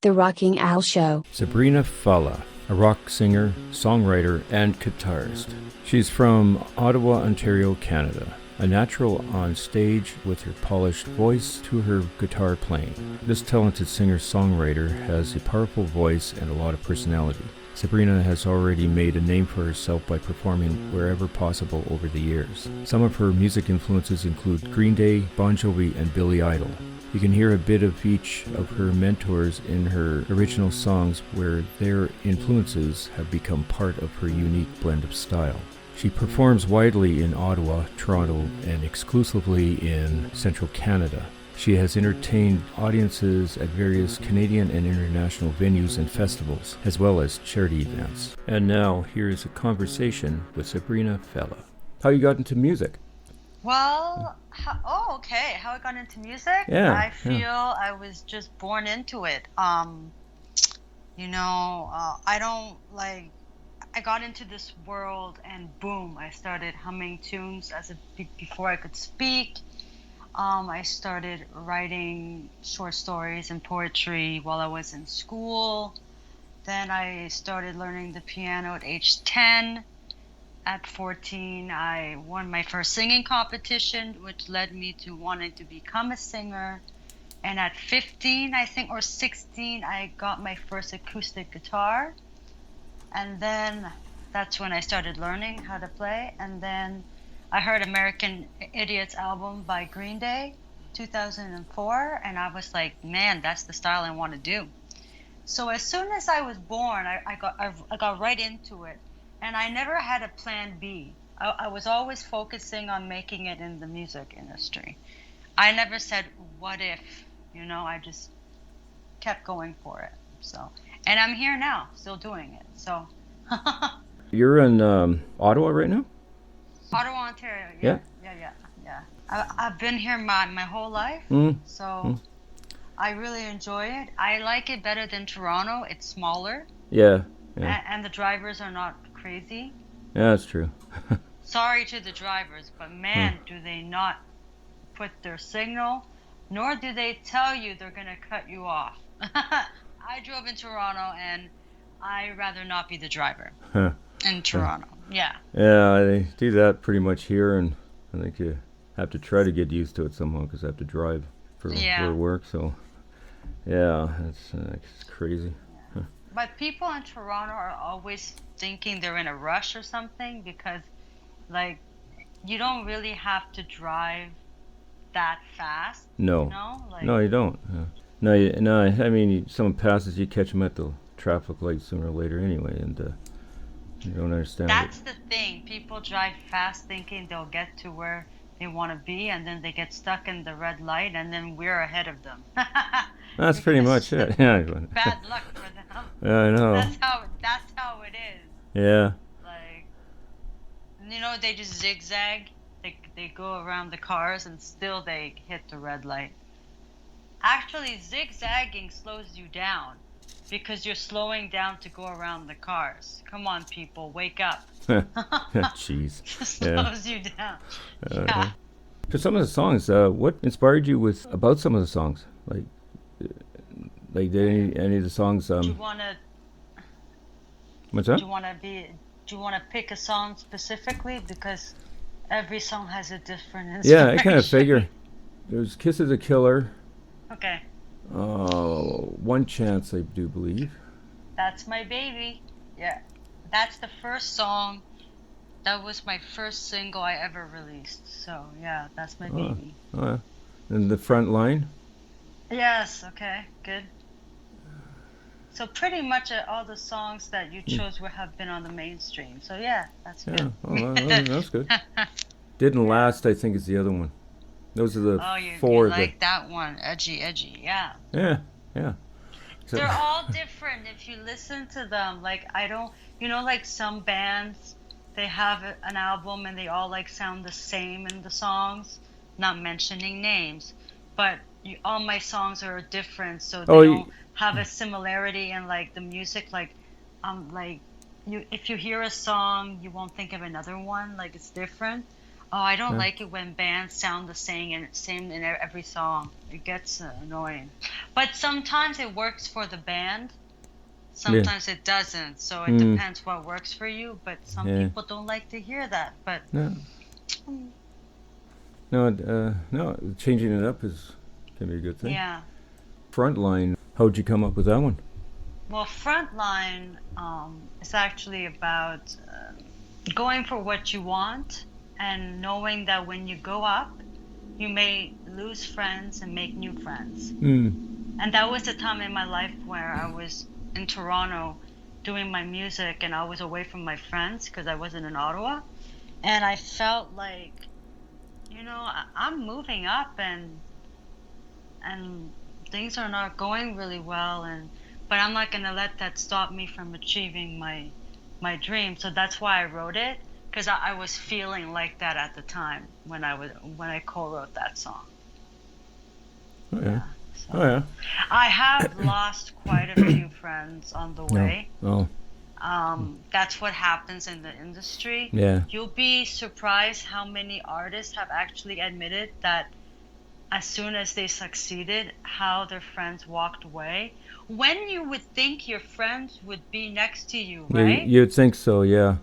The Rocking Al Show. Sabrina Fallah, a rock singer, songwriter, and guitarist. She's from Ottawa, Ontario, Canada. A natural on stage with her polished voice to her guitar playing. This talented singer-songwriter has a powerful voice and a lot of personality. Sabrina has already made a name for herself by performing wherever possible over the years. Some of her music influences include Green Day, Bon Jovi, and Billy Idol. You can hear a bit of each of her mentors in her original songs where their influences have become part of her unique blend of style. She performs widely in Ottawa, Toronto, and exclusively in Central Canada. She has entertained audiences at various Canadian and international venues and festivals, as well as charity events. And now, here is a conversation with Sabrina Fallah. How you got into music? Well, okay. How I got into music? Yeah. I feel I was just born into it. I got into this world and boom, I started humming tunes before I could speak. I started writing short stories and poetry while I was in school. Then I started learning the piano at age 10. At 14, I won my first singing competition, which led me to wanting to become a singer. And at 15, I think, or 16, I got my first acoustic guitar. And then that's when I started learning how to play. And then I heard American Idiot's album by Green Day, 2004. And I was like, man, that's the style I want to do. So as soon as I was born, I got right into it. And I never had a plan B. I was always focusing on making it in the music industry. I never said, what if? I just kept going for it. So, and I'm here now, still doing it. So. You're in Ottawa right now? Ottawa, Ontario. Yeah. I've been here my whole life, so I really enjoy it. I like it better than Toronto. It's smaller. Yeah. And the drivers are not crazy. Yeah, that's true. Sorry to the drivers, but man, do they not put their signal, nor do they tell you they're going to cut you off. I drove in Toronto, and I'd rather not be the driver in Toronto. Yeah. Yeah, they do that pretty much here, and I think you have to try to get used to it somehow because I have to drive for work. So, yeah, it's crazy. But people in Toronto are always thinking they're in a rush or something because, you don't really have to drive that fast. No. No, you don't. No. I mean, someone passes, you catch them at the traffic light sooner or later anyway, and you don't understand. That's the thing. People drive fast thinking they'll get to where they want to be, and then they get stuck in the red light, and then we're ahead of them. That's pretty much it. Yeah. Bad luck for them. Yeah, I know. That's how it is. Yeah. They just zigzag. They go around the cars and still they hit the red light. Actually, zigzagging slows you down because you're slowing down to go around the cars. Come on, people, wake up. Jeez. Slows you down. Yeah. For some of the songs, what inspired you about some of the songs? Like did any of the songs? Do you wanna? What's that? Do you wanna pick a song specifically because every song has a different inspiration? Yeah, I kind of figure. There's "Kiss of the Killer." Okay. One Chance, I do believe. That's my baby. Yeah, that's the first song. That was my first single I ever released. So yeah, that's my baby. And The Front Line. Yes. Okay. Good. So pretty much all the songs that you chose have been on the mainstream. So yeah, that's good. Yeah, that's good. Didn't Last, I think, is the other one. Those are the four. You like that one, edgy, yeah. Yeah. So, they're all different if you listen to them. Some bands, they have an album and they all sound the same in the songs. Not mentioning names, but all my songs are different, so they don't have a similarity in the music. If you hear a song, you won't think of another one. It's different. Oh, I don't like it when bands sound the same in every song. It gets annoying. But sometimes it works for the band. Yeah. Sometimes it doesn't. So it Mm. depends what works for you. But some Yeah. people don't like to hear that. But No. mm, No. Changing it up can be a good thing. yeah. Frontline. How'd you come up with that one? Well, Frontline is actually about going for what you want and knowing that when you go up, you may lose friends and make new friends. Mm. And that was the time in my life where I was in Toronto doing my music and I was away from my friends because I wasn't in Ottawa. And I felt like, I'm moving up and things are not going really well, but I'm not going to let that stop me from achieving my dream. So that's why I wrote it, because I was feeling like that at the time when I co-wrote that song. Oh yeah. So Oh yeah. I have lost quite a few friends on the No. way. Oh. That's what happens in the industry. Yeah. You'll be surprised how many artists have actually admitted that as soon as they succeeded, how their friends walked away. When you would think your friends would be next to you, Yeah. right? You'd think so. Yeah.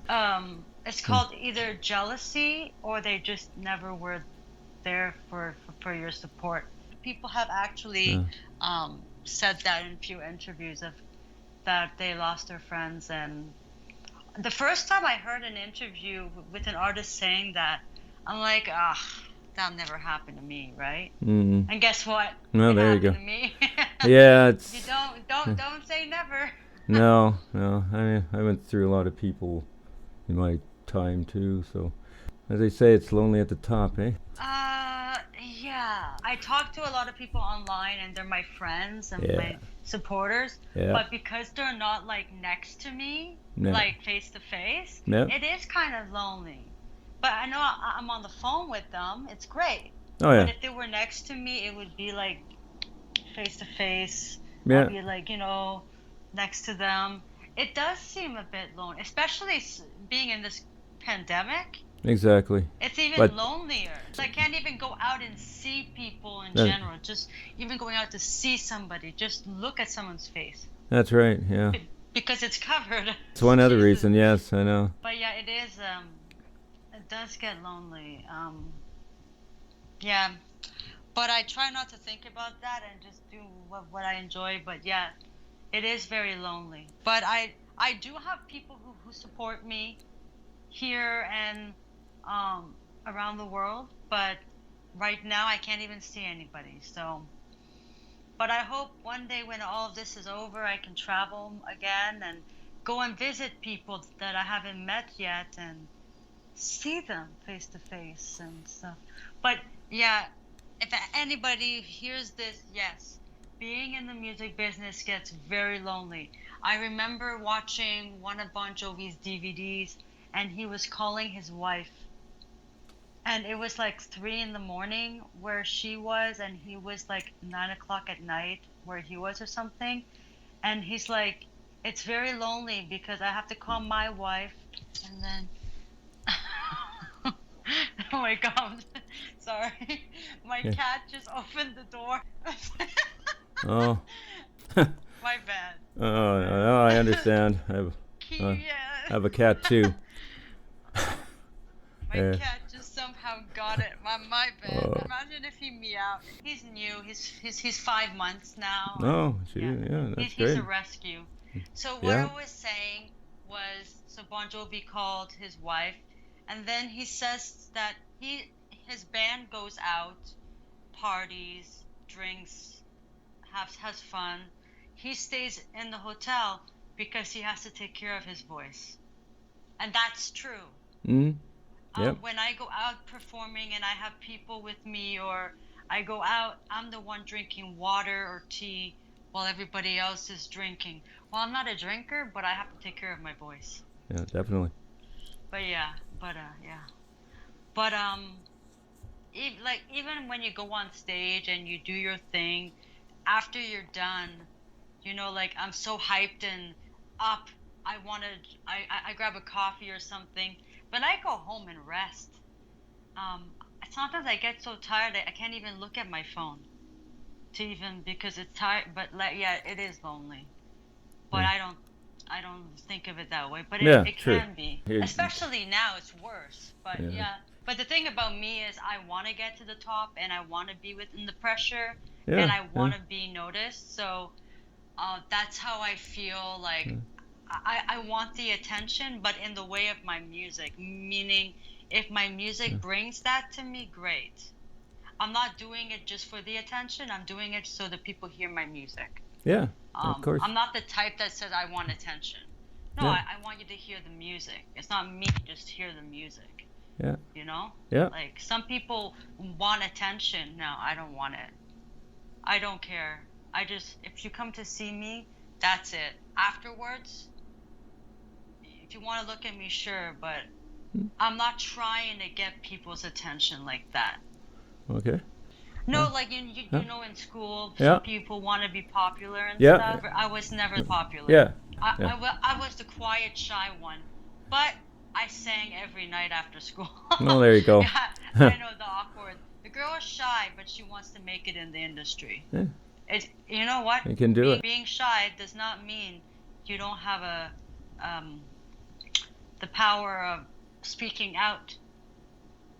It's called either jealousy or they just never were there for your support. People have actually said that in a few interviews of that they lost their friends. And the first time I heard an interview with an artist saying that, I'm like, that'll never happen to me, right? Mm. And guess what? Well, It there you happened go. to me. Yeah. You It's. don't say never. No. No. I went through a lot of people in my time too. So, as they say, it's lonely at the top, eh? Yeah. I talk to a lot of people online and they're my friends and Yeah. my supporters, Yeah. but because they're not like next to me, No. like face to face, No. it is kind of lonely. But I know I'm on the phone with them. It's great. Oh yeah. But if they were next to me, it would be like face to face. Yeah. I'll be like, next to them. It does seem a bit lonely, especially being in this pandemic. Exactly. It's even But lonelier. I can't even go out and see people in that, general. Just even going out to see somebody, just look at someone's face that's right. Yeah. because it's covered. It's one other Jesus. reason. Yes, I know. But yeah, it is. It does get lonely. Yeah. But I try not to think about that and just do what I enjoy. But yeah, it is very lonely. But I do have people who support me here and around the world. But right now I can't even see anybody. So, but I hope one day when all of this is over, I can travel again and go and visit people that I haven't met yet and see them face to face and stuff. But yeah, if anybody hears this, yes, being in the music business gets very lonely. I remember watching one of Bon Jovi's DVDs and he was calling his wife. And it was like 3 in the morning where she was, and he was like 9 o'clock at night where he was or something. And he's like, it's very lonely because I have to call my wife and then oh my god. Sorry. My Yeah. cat just opened the door. Oh. My bad. Oh no, I understand. I have a cat too. My Yeah. cat just somehow got it. My bad. Imagine if he meowed. He's new. He's 5 months now. Oh, gee, Yeah. yeah, that's He's great. a rescue. So what Yeah. I was saying was, so Bon Jovi called his wife, and then he says that his band goes out, parties, drinks, has fun. He stays in the hotel because he has to take care of his voice, and that's true. Mm. Yep. When I go out performing and I have people with me, or I go out, I'm the one drinking water or tea while everybody else is drinking. Well, I'm not a drinker, but I have to take care of my voice. Yeah, definitely. But yeah, yeah. But even when you go on stage and you do your thing, after you're done, like I'm so hyped and up. I grab a coffee or something, but I go home and rest. Um, Sometimes I get so tired I can't even look at my phone to even because it's tired. But like, yeah, it is lonely. But Yeah. I don't think of it that way. But Yeah, it true. can be, Yeah. especially now. It's worse. But Yeah. yeah. But the thing about me is I want to get to the top and I want to be within the pressure and Yeah. I Yeah. want to be noticed. So that's how I feel like Yeah. I want the attention, but in the way of my music. Meaning, if my music brings that to me, great. I'm not doing it just for the attention. I'm doing it so that people hear my music. Yeah. Of course. I'm not the type that says I want attention. No, Yeah. I want you to hear the music. It's not me, just hear the music. Yeah. You know? Yeah. Like some people want attention. No, I don't want it. I don't care. If you come to see me, that's it. Afterwards, if you want to look at me, sure, but I'm not trying to get people's attention like that. Okay. No, Yeah. like you know, in school, Yeah. some people want to be popular and Yeah. stuff. I was never popular. Yeah. I, Yeah. I was the quiet, shy one, but I sang every night after school. Well, there you go. Yeah, I know the awkward. The girl is shy, but she wants to make it in the industry. Yeah. You know what? You can do it. Being shy does not mean you don't have the power of speaking out.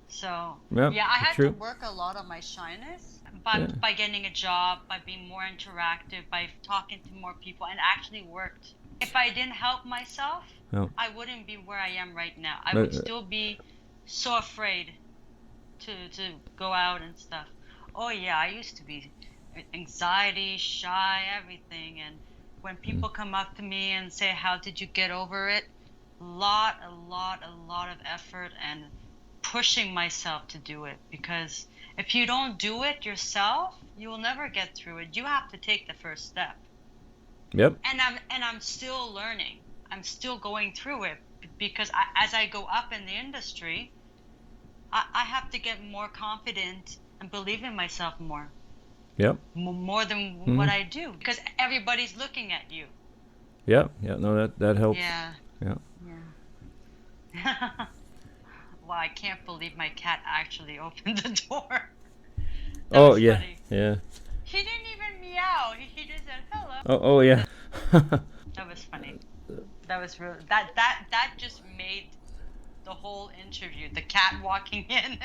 So Yep, yeah, I had true. to work a lot on my shyness by getting a job, by being more interactive, by talking to more people, and actually worked. If I didn't help myself, No. I wouldn't be where I am right now. I But, would still be so afraid to go out and stuff. Oh yeah, I used to be anxiety, shy, everything. And when people come up to me and say, "How did you get over it?" A lot of effort and pushing myself to do it, because if you don't do it yourself, you will never get through it. You have to take the first step. Yep. And I'm still learning. I'm still going through it because as I go up in the industry, I have to get more confident and believe in myself more. Yep. More than what I do, because everybody's looking at you. Yep. Yeah. No, that helps. Yeah. Yeah. Yeah. Well, I can't believe my cat actually opened the door. Oh yeah. Funny. Yeah. He didn't even meow. He just said hello. Oh yeah. That was funny. That was really that just made the whole interview. The cat walking in.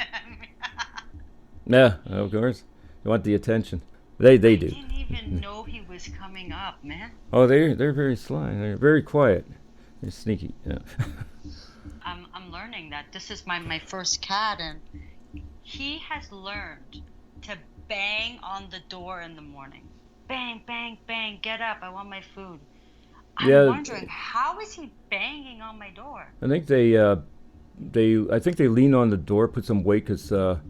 Yeah. Of course. You want the attention. They do. I didn't even know he was coming up, man. Oh, they're very sly. They're very quiet. They're sneaky. Yeah. I'm learning that. This is my first cat, and he has learned to bang on the door in the morning. Bang, bang, bang, get up, I want my food. I'm wondering, how is he banging on my door? I think they lean on the door, put some weight, because the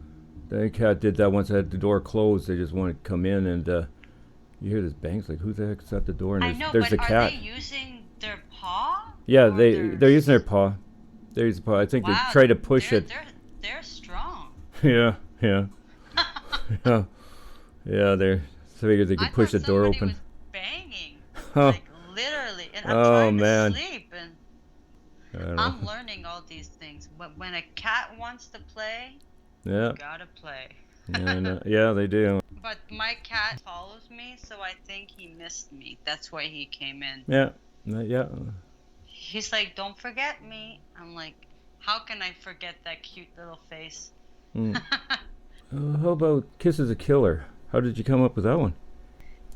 cat did that once. I had the door closed. They just wanted to come in, and you hear this bang. It's like, who the heck's at the door? And I know, there's but the are cat. they using their paw? Yeah, Or they're using their paw. They're using paw. I think Wow, they try to push it. They're strong. Yeah. Yeah. They figured they could push the door open. Was banging, Oh. like literally, and I'm trying man. to sleep, and I don't know. I'm learning all these things. But when a cat wants to play, Yeah. you gotta play. Yeah, they do. But my cat follows me, so I think he missed me. That's why he came in. Yeah. Yeah. He's like, "Don't forget me." I'm like, "How can I forget that cute little face?" How about Kiss is a Killer? How did you come up with that one?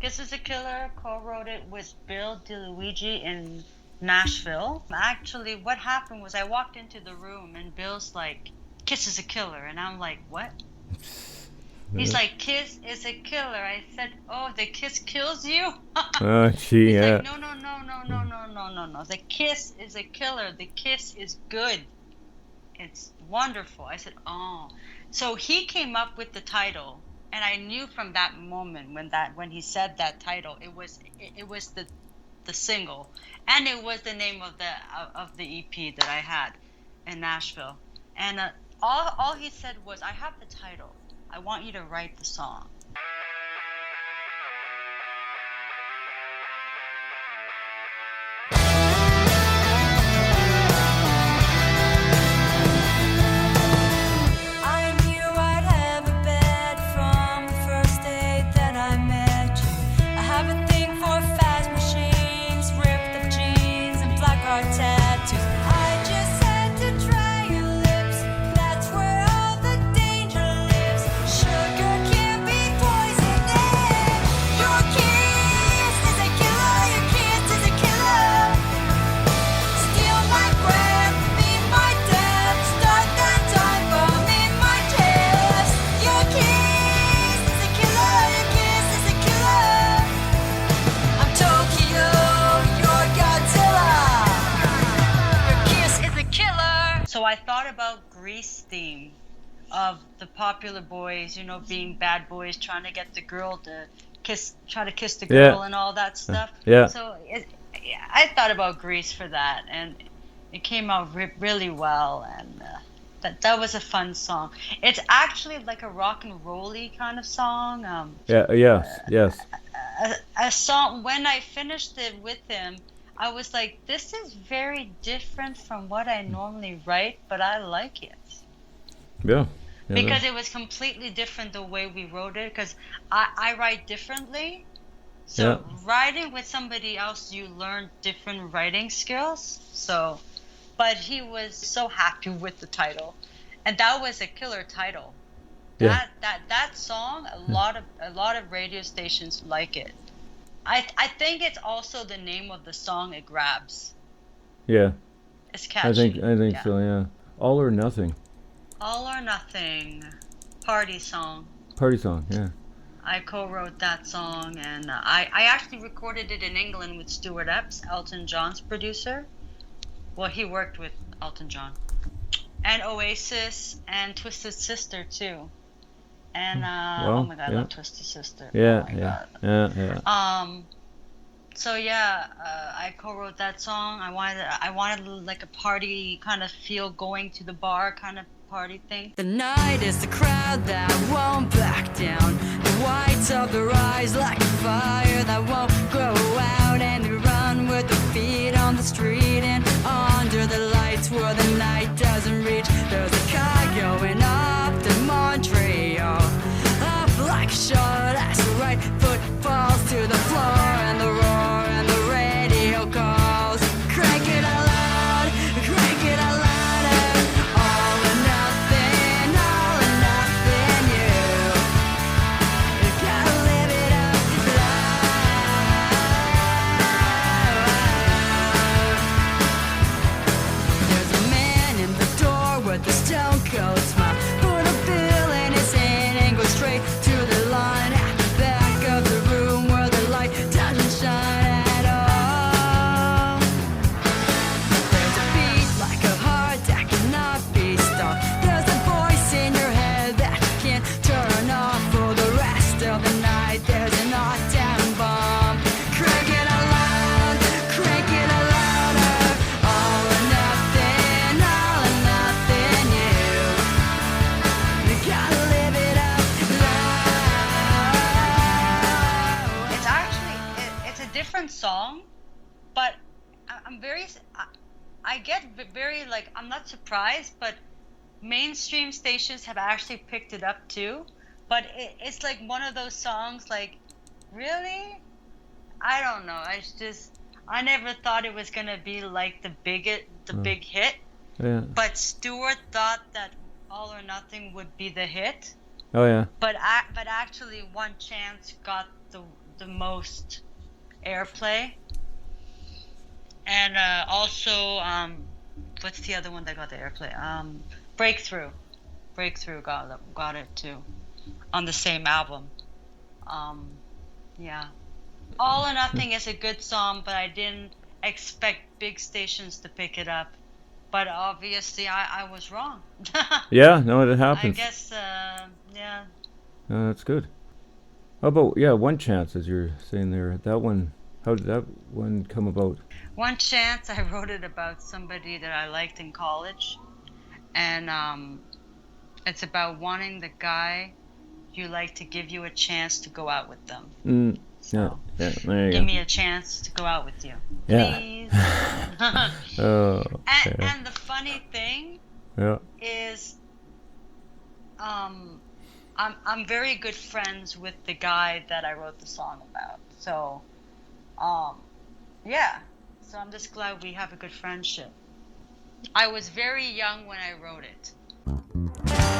Kiss is a Killer co-wrote it with Bill DeLuigi in Nashville. Actually, what happened was I walked into the room and Bill's like, "Kiss is a Killer," and I'm like, "What?" He's like, "Kiss is a killer." I said, "Oh, the kiss kills you?" Gee, He's yeah. like, no. The kiss is a killer. The kiss is good. It's wonderful. I said, "Oh." So he came up with the title, and I knew from that moment when he said that title, it was the single, and it was the name of the EP that I had in Nashville. And all he said was, "I have the title. I want you to write the song." I I thought about Grease theme of the popular boys, you know, being bad boys, trying to get the girl to try to kiss the girl and all that stuff. Yeah. So I thought about Grease for that, and it came out really well, and that was a fun song. It's actually like a rock and roll-y kind of song. Yes. A song, when I finished it with him, I was like, this is very different from what I normally write, but I like it. Yeah. Because it was completely different the way we wrote it, because I write differently. So writing with somebody else, you learn different writing skills. So, but he was so happy with the title, and that was a killer title. Yeah. That song, a lot of radio stations like it. I think it's also the name of the song it grabs. Yeah. It's catchy. I think so. Yeah. All or Nothing. All or Nothing, party song. Party song. Yeah. I co-wrote that song, and I actually recorded it in England with Stuart Epps, Elton John's producer. Well, he worked with Elton John. And Oasis and Twisted Sister too. And oh my God, I love Twisted Sister. Yeah, oh my God. Yeah. So yeah, I co-wrote that song. I wanted like a party kind of feel, going to the bar kind of party thing. The night is the crowd that won't back down. The whites of their eyes like a fire that won't go out, and they run with their feet on the street and under the lights where the night doesn't reach. There's a car going up to Montreal, up like a shot as the right foot falls to the floor, and the roar and the radio calls. Crank it out loud, crank it out louder. All or nothing, you. You gotta live it up loud. There's a man in the door with a stone cold smile. Put a bill in his hand and go straight to the line at the back of the room where the light doesn't shine at all. There's a beat like a heart that cannot be stopped. There's a voice in your head that you can't turn off for the rest of the night. There's an atom bomb. Crank it out loud, crank it out louder. All or nothing, you. You gotta live it up loud. It's actually it's a different song, but I get very, like, I'm not surprised, but mainstream stations have actually picked it up too. But it's like one of those songs, like, really? I don't know. I never thought it was gonna be like the big hit. Yeah. But Stuart thought that All or Nothing would be the hit. Oh yeah. But actually, One Chance got the most airplay. And also, what's the other one that got the airplay? Breakthrough got it too, on the same album. Yeah. All or Nothing is a good song, but I didn't expect big stations to pick it up. But obviously, I was wrong. Yeah. No, it happens. I guess, yeah. That's good. How about One Chance, as you're saying there? That one. How did that one come about? One Chance, I wrote it about somebody that I liked in college, and it's about wanting the guy you like to give you a chance to go out with them. So, yeah, there you give go. me a chance to go out with you, Yeah. please. Oh. Okay. And the funny thing is, I'm very good friends with the guy that I wrote the song about. So, yeah. So I'm just glad we have a good friendship. I was very young when I wrote it.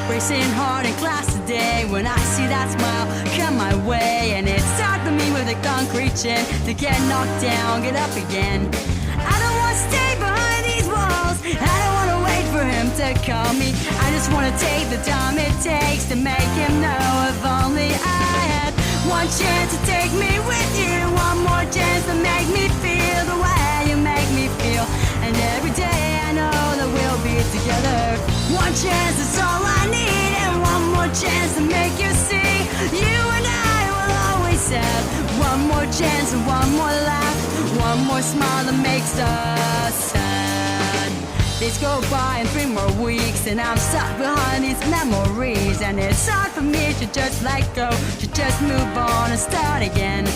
Racing hard in class today, when I see that smile come my way, and it's time for me with a concrete chin to get knocked down, get up again. I don't want to stay behind these walls, I don't want to wait for him to call me. I just want to take the time it takes to make him know. If only I had one chance to take me with you, one more chance to make me feel the way you make me feel. And every day I know that we'll be together. one more smile that makes us sad. Days go by and 3 more weeks, and I'm stuck behind these memories. And it's hard for me to just let go, to just move on and start again.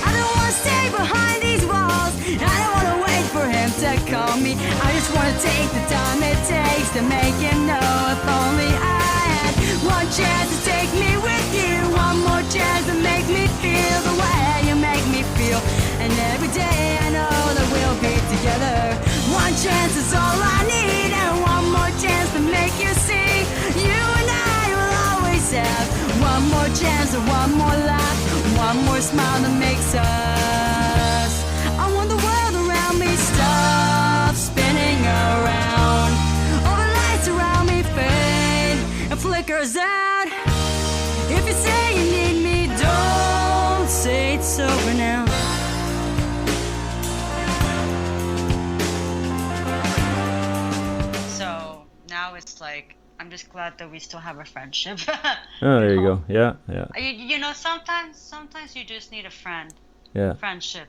I don't wanna stay behind these walls, I don't wanna wait for him to call me. I just wanna take the time it takes to make him know. If only I had one chance to take me with you, one more chance to make me feel the way you make me feel. And every day I know that we'll be together. One chance is all I need, and one more chance to make you see. You and I will always have one more chance and one more laugh, one more smile that makes us. I want the world around me stop spinning around. All the lights around me fade and flickers out. If you say you need me, don't say it's over now. So now it's like, I'm just glad that we still have a friendship. Oh, there you go. Yeah, yeah, You know, sometimes you just need a friend. yeah. Friendship,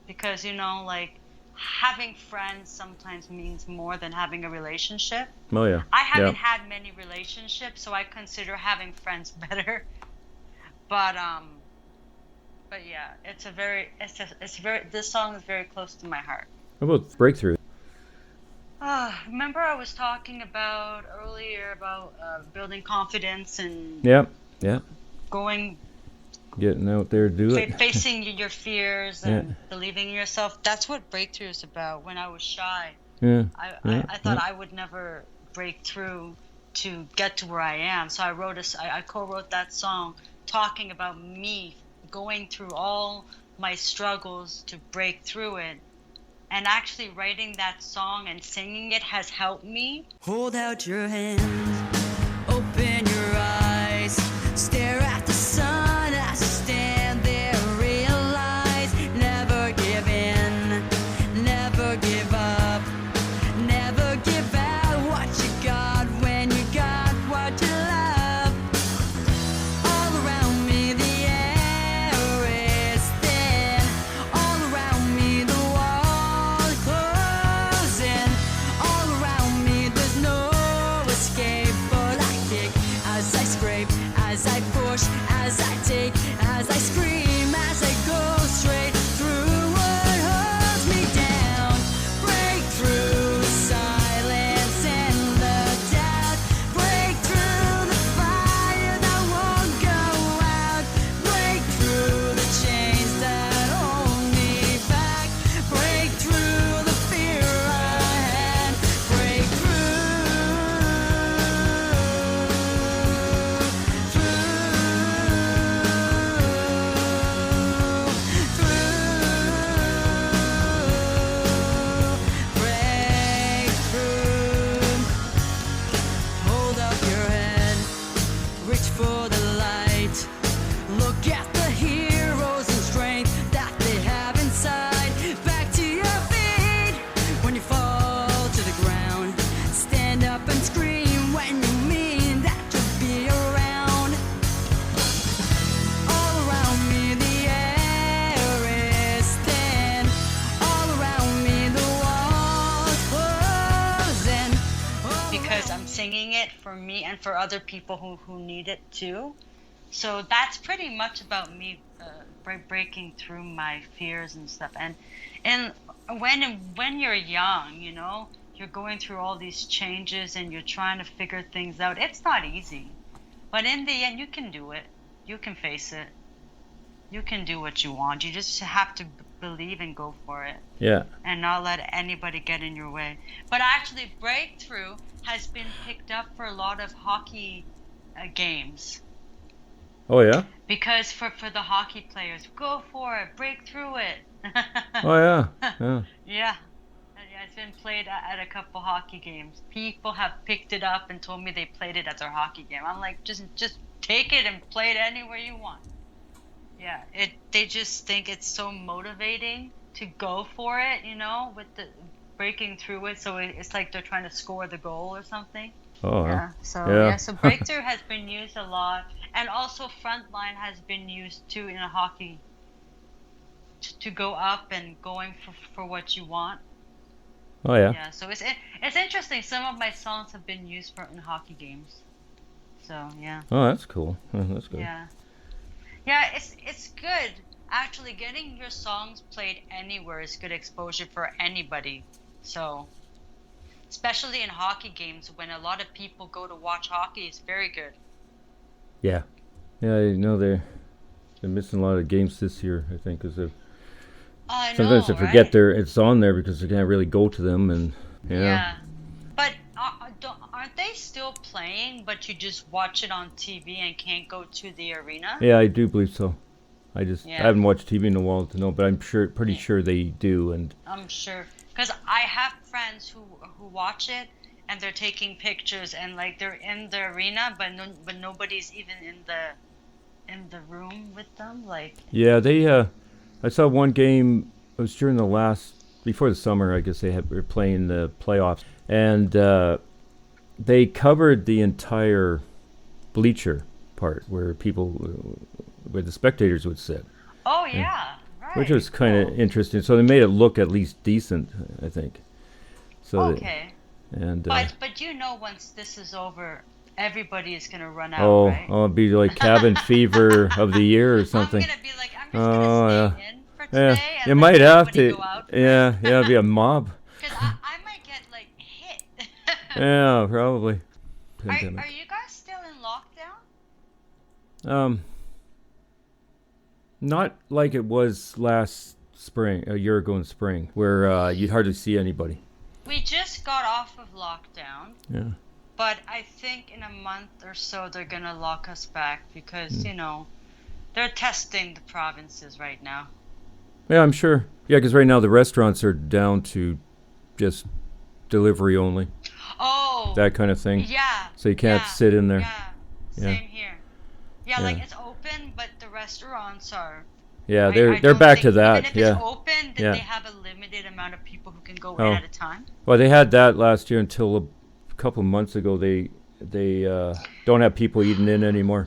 because like having friends sometimes means more than having a relationship. Oh, yeah. I haven't Yeah. had many relationships, so I consider having friends better. But yeah, this song is very close to my heart. How about Breakthrough? Remember I was talking about earlier about building confidence and Yeah, yeah. going Getting out there, do it. facing your fears and Yeah. believing in yourself. That's what Breakthrough is about. When I was shy, Yeah, I thought I would never break through to get to where I am. So I co-wrote that song talking about me going through all my struggles to break through it. And actually writing that song and singing it has helped me. Hold out your hands, open your eyes, stare at the sun as you stand there, realize, never give in, never give up, never give out what you got when you got what you love. All around me the air is thin, all around me the walls closing, all around me there's no escape, but I kick as I scrape, as I push, as I take, as I scream, as I go straight through what holds me down. Break through silence and the doubt, break through the fire that won't go out, break through the chains that hold me back, break through the fear I had, break Hold up your head, reach for the light, look at the heroes and strength that they have inside. Back to your feet when you fall to the ground, stand up and scream when you mean that you'll be around. All around me the air is thin, all around me the walls closing. Because I'm singing it for me and for other people who need it too. So that's pretty much about me breaking through my fears and stuff. And when you're young, you're going through all these changes and you're trying to figure things out. It's not easy, but in the end, you can do it. You can face it. You can do what you want. You just have to believe and go for it, Yeah. and not let anybody get in your way. But actually, Breakthrough has been picked up for a lot of hockey games, Oh, yeah? because for the hockey players, go for it, break through it. Oh, yeah. Yeah. Yeah. It's been played at a couple hockey games. People have picked it up and told me they played it at their hockey game. I'm like, just take it and play it anywhere you want. Yeah, they just think it's so motivating to go for it, with the breaking through it. So it's like they're trying to score the goal or something. Oh, Yeah. So Breakthrough has been used a lot, and also Frontline has been used too in a hockey to go up and going for what you want. Oh yeah. Yeah, so it's interesting. Some of my songs have been used for in hockey games. So yeah, Oh, that's cool. Oh, that's good. yeah, yeah. It's good actually. Getting your songs played anywhere is good exposure for anybody. So especially in hockey games when a lot of people go to watch hockey, it's very good. Yeah. Yeah, I know they're missing a lot of games this year. I think because I sometimes know, they forget right? it's on there because they can't really go to them, and yeah. Yeah. But aren't they still playing, but you just watch it on TV and can't go to the arena? Yeah, I do believe so. I Yeah, haven't watched TV in a while to know, but I'm pretty yeah, sure they do. And I'm sure. Because I have friends who watch it and they're taking pictures and like they're in the arena, but nobody's even in the room with them. Like, yeah, I saw one game. It was during before the summer. I guess were playing the playoffs, and they covered the entire bleacher part where the spectators would sit, oh yeah, yeah, which right, was kind of cool. interesting. So they made it look at least decent, I think. So that, Okay. and But you know once this is over, everybody is gonna run out, oh, right? it'd be like cabin fever of the year or I'm something. gonna be like, I'm just gonna Oh stay yeah, in for yeah. today You and let might have everybody to. go out for it. Yeah, yeah. It'd be a mob. Because I might get like hit. Yeah, probably. Are Pandemic. you guys still in lockdown? Um, Not like it was last spring, a year ago in spring, where you'd hardly see anybody. We just got off of lockdown, Yeah. but I think in a month or so they're gonna lock us back because, Mm. you know, they're testing the provinces right now. Yeah, I'm sure. Yeah, because right now the restaurants are down to just delivery only, Oh, that kind of thing. yeah, So you can't yeah, sit in there. yeah. Yeah. Same here. Yeah, like Yeah. it's open, but the restaurants are. Yeah, I they're don't back think to even that. if it's Yeah. open, then Yeah. they have a limited amount of people who can go in Oh. at a time. Well, they had that last year until a couple of months ago. They don't have people eating in anymore.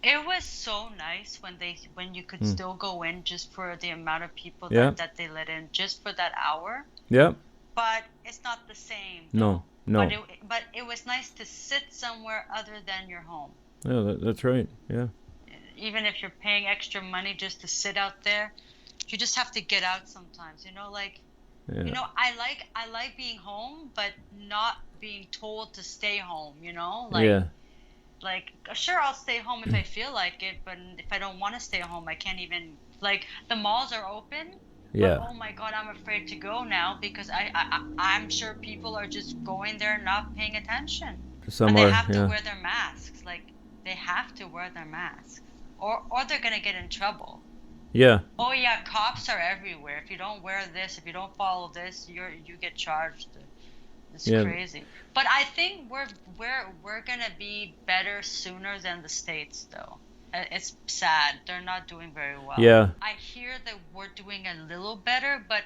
It was so nice when you could Mm. still go in just for the amount of people Yeah. that they let in just for that hour. Yeah. But it's not the same No. though. No. But it was nice to sit somewhere other than your home. Yeah, that's right. Yeah. Even if you're paying extra money just to sit out there, you just have to get out sometimes. You know, like Yeah. you know, I like being home, but not being told to stay home. You know, Yeah. like sure I'll stay home if I feel like it, but if I don't want to stay home, I can't even. Like the malls are open, but Yeah. oh my god, I'm afraid to go now because I'm sure people are just going there not paying attention, Some and they are. have to Yeah. wear their masks. Like they have to wear their masks, or they're gonna get in trouble. Yeah. Oh yeah, cops are everywhere. If you don't wear this, if you don't follow this, you get charged. It's Yeah. crazy. But I think we're gonna be better sooner than the States, though. It's sad. They're not doing very well. Yeah. I hear that we're doing a little better, but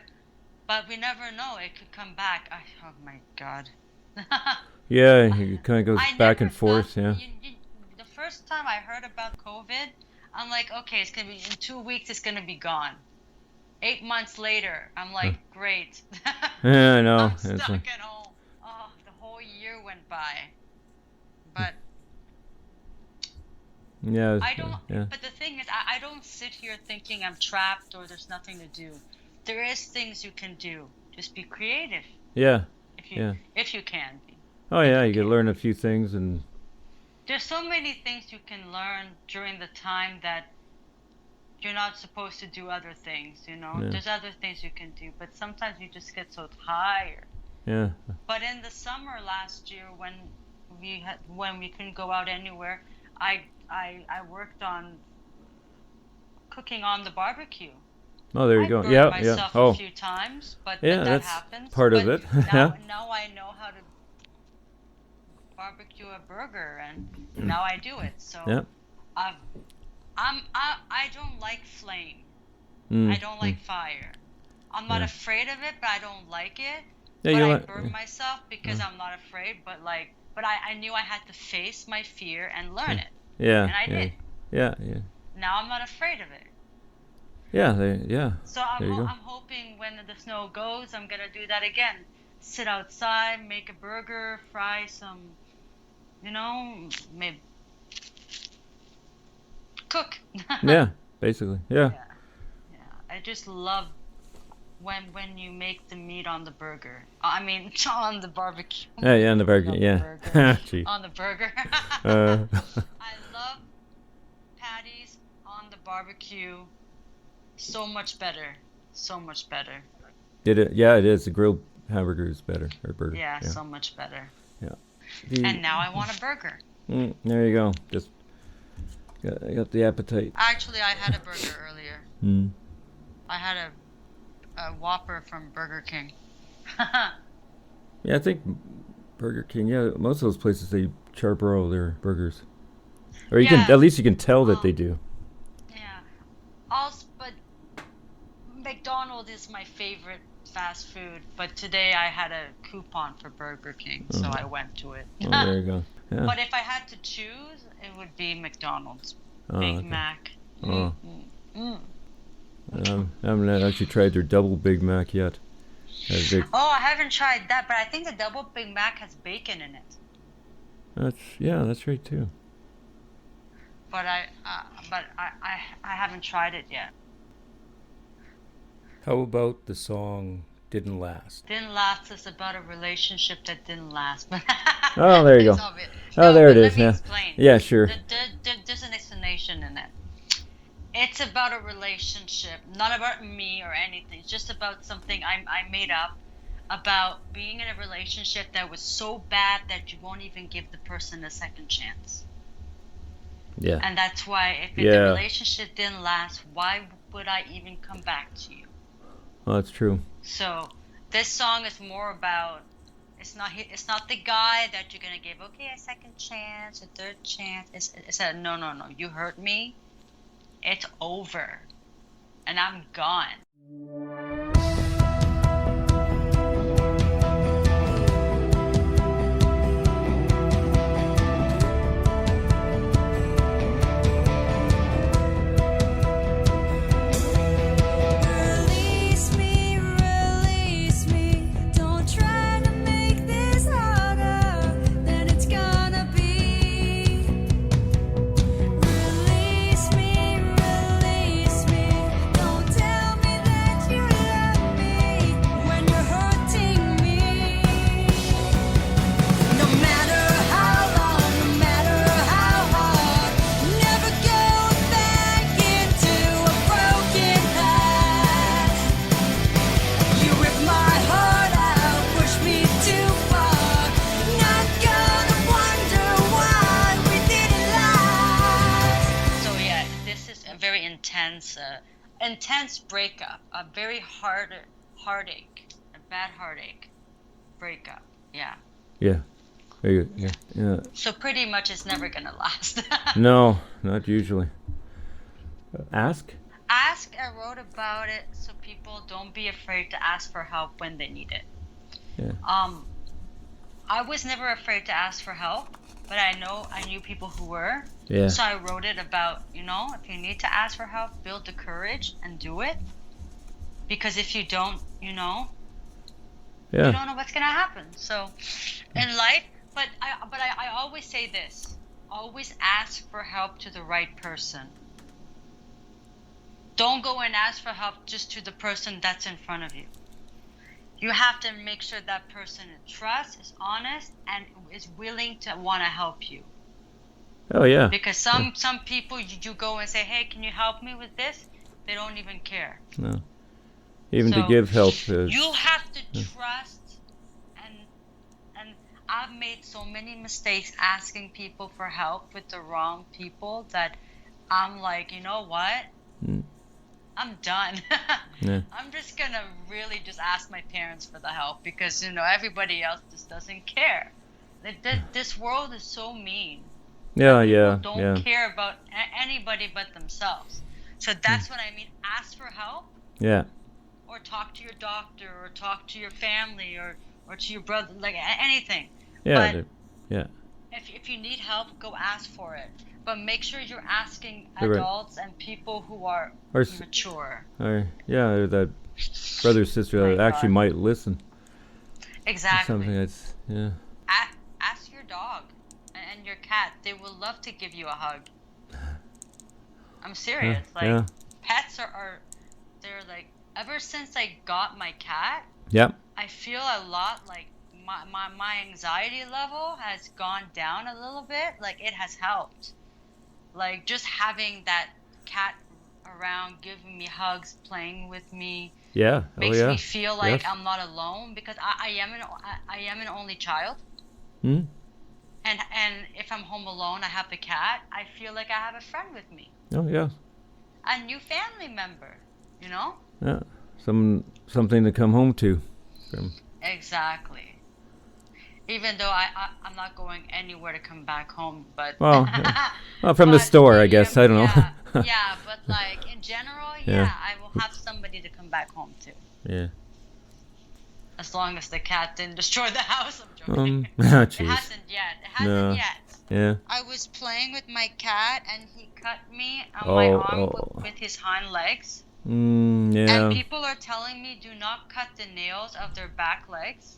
we never know. It could come back. Oh my God. Yeah. It kind of goes I back never and forth. thought Yeah. the first time I heard about COVID, I'm like, okay, it's gonna be in 2 weeks. It's gonna be gone. 8 months later, I'm like, great. Yeah, I know. I'm It's stuck at home. Oh, the whole year went by. But yeah. I don't. Yeah. But the thing is, I don't sit here thinking I'm trapped or there's nothing to do. There is things you can do. Just be creative Yeah. if you Yeah. if you can be. Oh yeah. You could learn a few things and. There's so many things you can learn during the time that you're not supposed to do other things. You know, Yeah. there's other things you can do, but sometimes you just get so tired. Yeah. But in the summer last year, when we couldn't go out anywhere, I worked on cooking on the barbecue. Oh, there you I go. burned Yeah. Yeah. myself a Oh. few times, but Yeah. that That's happens. part of But it. Yeah. now I know how to barbecue a burger, and now I do it. So Yeah. I've, I don't like flame. Mm. I don't like fire. I'm not Yeah. afraid of it, but I don't like it. Yeah. But You I like. burn myself because I'm not afraid. But I knew I had to face my fear and learn it, Yeah. and I Yeah. did. Yeah. Yeah. Now I'm not afraid of it. Yeah, So there you go. I'm hoping when the snow goes, I'm gonna do that again. Sit outside, make a burger, fry some, maybe cook. Yeah, basically. Yeah. Yeah, yeah. I just love when you make the meat on the burger. I mean, on the barbecue. Yeah, on the burger. On the Yeah. burger. Gee. On the burger. Uh, I love patties on the barbecue. So much better. So much better. yeah, it is. The grilled hamburger is better, or burger. Yeah, so much better. Yeah. And now I want a burger. There you go. Just I got the appetite. Actually, I had a burger earlier. Mm. I had a Whopper from Burger King. Yeah, I think Burger King. Yeah, most of those places they charbroil their burgers, or you Yeah. can at least you can tell that they do. Yeah. Also, but McDonald's is my favorite fast food. But today I had a coupon for Burger King, so I went to it. Oh, there you go. Yeah. But if I had to choose, it would be McDonald's. Oh, Big okay. Mac. Oh. I haven't actually tried their double Big Mac yet. Oh, I haven't tried that, but I think the double Big Mac has bacon in it. That's right too. But I haven't tried it yet. How about the song "Didn't Last"? Didn't last is about a relationship that didn't last. Oh, there you go. Stop it. Oh, there it but is. Let me Yeah. explain. Yeah, sure. There's an explanation in it. It's about a relationship, not about me or anything. It's just about something I made up about being in a relationship that was so bad that you won't even give the person a second chance. Yeah. And that's why if the relationship didn't last, why would I even come back to you? Oh, that's true. So this song is more about it's not the guy that you're gonna give a second chance, a third chance. It's a no, you hurt me, it's over, and I'm gone. Release me, don't try to make this harder than it's gonna be. Release me, don't tell me that you love me when you're hurting me. No matter how long, no matter how hard, never go back into a broken past. You ripped my heart out, pushed me too far. Not gonna wonder why we didn't last. So yeah, this is a very intense breakup, a very heartache, a bad heartache breakup. Yeah. Yeah. Very good. Yeah. So pretty much it's never gonna last. No, not usually. Ask? I wrote about it so people don't be afraid to ask for help when they need it. Yeah. I was never afraid to ask for help, but I knew people who were. Yeah. So I wrote it about, if you need to ask for help, build the courage and do it. Because if you don't, you don't know what's gonna happen. So in life, but I always say this: always ask for help to the right person. Don't go and ask for help just to the person that's in front of you. You have to make sure that person trusts, is honest, and is willing to want to help you. Oh yeah. Because some people, you go and say, hey, can you help me with this? They don't even care. No. Even to So, give help. You have to trust, and I've made so many mistakes asking people for help with the wrong people that I'm like, you know what? I'm done. Yeah. I'm just gonna really just ask my parents for the help because everybody else just doesn't care. This world is so mean. Yeah. People don't care about anybody but themselves. So that's what I mean. Ask for help. Yeah. Or talk to your doctor, or talk to your family, or to your brother, like anything. Yeah. But yeah. if you need help, go ask for it. but make sure you're asking Right. adults and people who are Or mature. yeah, that brother sister that actually God. might listen. Exactly. Something that's Ask your dog and your cat. They will love to give you a hug. I'm serious. yeah. Pets they're like, ever since I got my cat, Yep. I feel a lot like my anxiety level has gone down a little bit. Like, it has helped. Like, just having that cat around, giving me hugs, playing with me, Yeah. makes oh yeah. me feel like Yes. I'm not alone, because I am an only child. Hmm. And if I'm home alone, I have the cat, I feel like I have a friend with me. Oh yeah. A new family member, you know? Yeah. Something to come home to. Exactly. Even though I'm not going anywhere to come back home, but Well, well, from the but store, I guess. I don't know. yeah, but like in general, Yeah. I will have somebody to come back home to. Yeah. As long as the cat didn't destroy the house, I'm joking. It Jeez. hasn't yet. It No. hasn't yet. Yeah. I was playing with my cat and he cut me on Oh, my arm oh. with his hind legs. Yeah. And people are telling me, do not cut the nails of their back legs.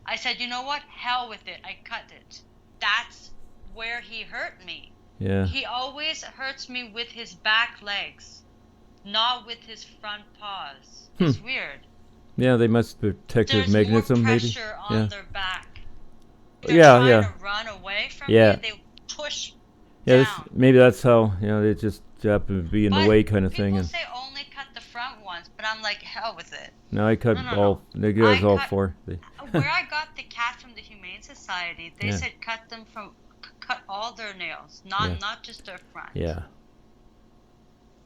I said, you know what? Hell with it. I cut it. That's where he hurt me. Yeah. He always hurts me with his back legs, not with his front paws. It's weird. Yeah, they must protective There's mechanism, more maybe. pressure on their back. They're Yeah, trying yeah. to run away from Yeah. you. They push Yeah, down. maybe that's how, they just happen to be in the way kind of thing. People And say only cut the front ones, but I'm like, hell with it. no, I cut No. all. They give us I all cut- 4. Where I got the cats from the Humane Society, they Yeah. said cut all their nails, Yeah. not just their front. Yeah.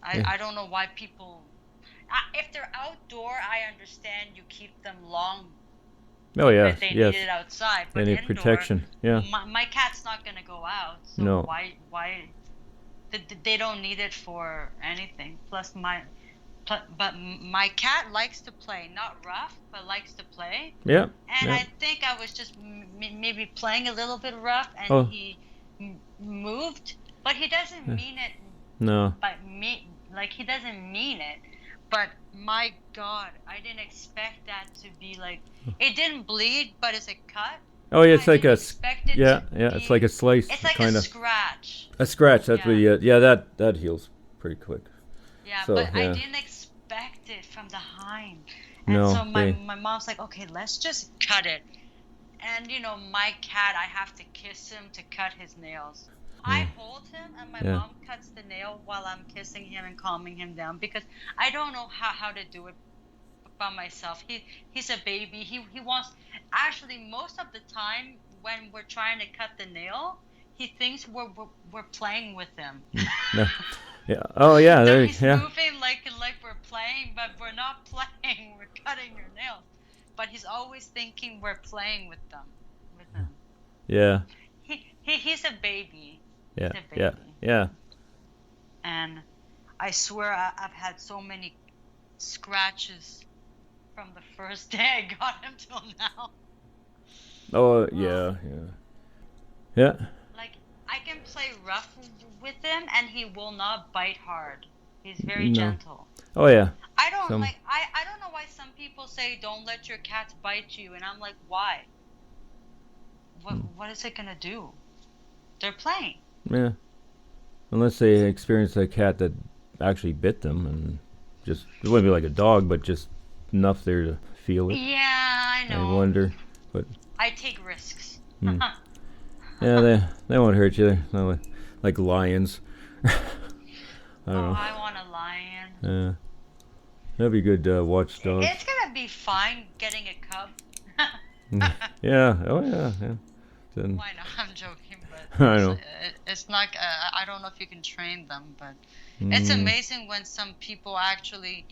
I don't know why people. If they're outdoor, I understand you keep them long. Oh yeah. If they Yes. need it outside, but Any indoor, protection. Yeah. My cat's not gonna go out. So No. why? They don't need it for anything. Plus but my cat likes to play, not rough, but likes to play. Yeah. And yeah. I think I was just maybe playing a little bit rough, and Oh. he moved, but he doesn't mean it. No. But he doesn't mean it. But my God, I didn't expect that to be like. It didn't bleed, but it's a cut. Oh yeah, it's I like didn't a expect it yeah, to yeah. be- It's like a slice. It's like kind a of scratch. a scratch. That's what. Yeah, that heals pretty quick. Yeah, So, but I yeah. didn't expect it from the hind. And No, so my they- mom's like, okay, let's just cut it. And my cat, I have to kiss him to cut his nails. I hold him and my Yeah. mom cuts the nail while I'm kissing him and calming him down, because I don't know how to do it by myself. He's a baby. He wants, actually, most of the time when we're trying to cut the nail, he thinks we're playing with him. No. Yeah. Oh yeah. So There. he's Yeah. moving like we're playing, but we're not playing. We're cutting your nails. But he's always thinking we're playing with him. Yeah. He's a baby. Yeah. He's a baby. Yeah. Yeah. And I swear I've had so many scratches from the first day I got him till now. Oh yeah. Yeah. Yeah. Like, I can play rough with him and he will not bite hard. He's very No. gentle. Oh yeah. I don't Some- I don't know why some people say don't let your cats bite you, and I'm like, why? What is it gonna do? They're playing. Yeah. Unless they experience a cat that actually bit them, and just it wouldn't be like a dog, but just enough there to feel it. Yeah, I know. I wonder, but I take risks. yeah, they won't hurt you. They're not like lions. I don't know. I want a lion. Yeah. That'd be good watchdog. It's gonna be fine getting a cub. Yeah. Oh yeah. Yeah. Then, Why not? I'm joking, but I know. it's not. I don't know if you can train them, but it's amazing when some people actually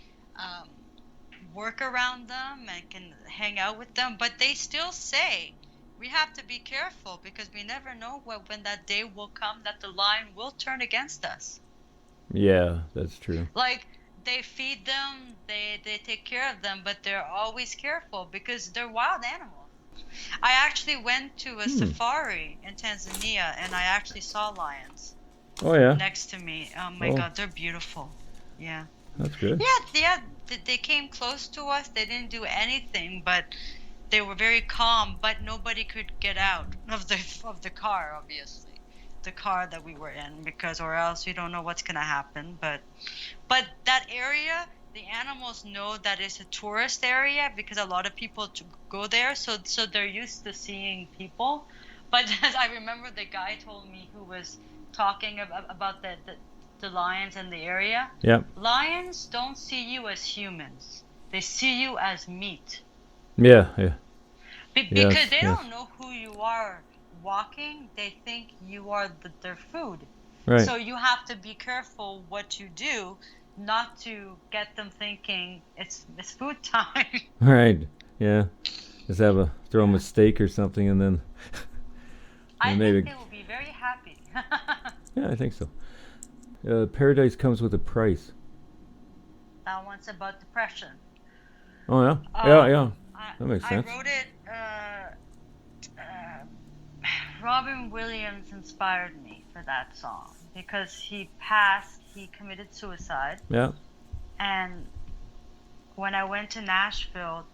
work around them and can hang out with them. But they still say we have to be careful because we never know when that day will come that the lion will turn against us. Yeah, that's true. Like, they feed them, they take care of them, but they're always careful because they're wild animals. I actually went to a safari in Tanzania and I actually saw lions. Oh yeah, next to me. Oh my Oh. God, they're beautiful. Yeah. that's good. Yeah. They came close to us. They didn't do anything, but they were very calm. But nobody could get out of the car, obviously, the car that we were in, because or else we don't know what's gonna happen. But that area, the animals know that it's a tourist area because a lot of people go there, so they're used to seeing people. But as I remember, the guy told me who was talking about the lions in the area. Yeah, Lions don't see you as humans; they see you as meat. yeah, yeah. Because Yes, they yes. don't know who you are walking. They think you are their food. Right. So you have to be careful what you do, not to get them thinking it's food time. Right. Yeah. Just throw them a steak or something, and then. I maybe. think they will be very happy. Yeah, I think so. Paradise comes with a price. That one's about depression. Oh yeah. Yeah. That makes sense. I wrote it. Robin Williams inspired me for that song because he committed suicide. Yeah. And when I went to Nashville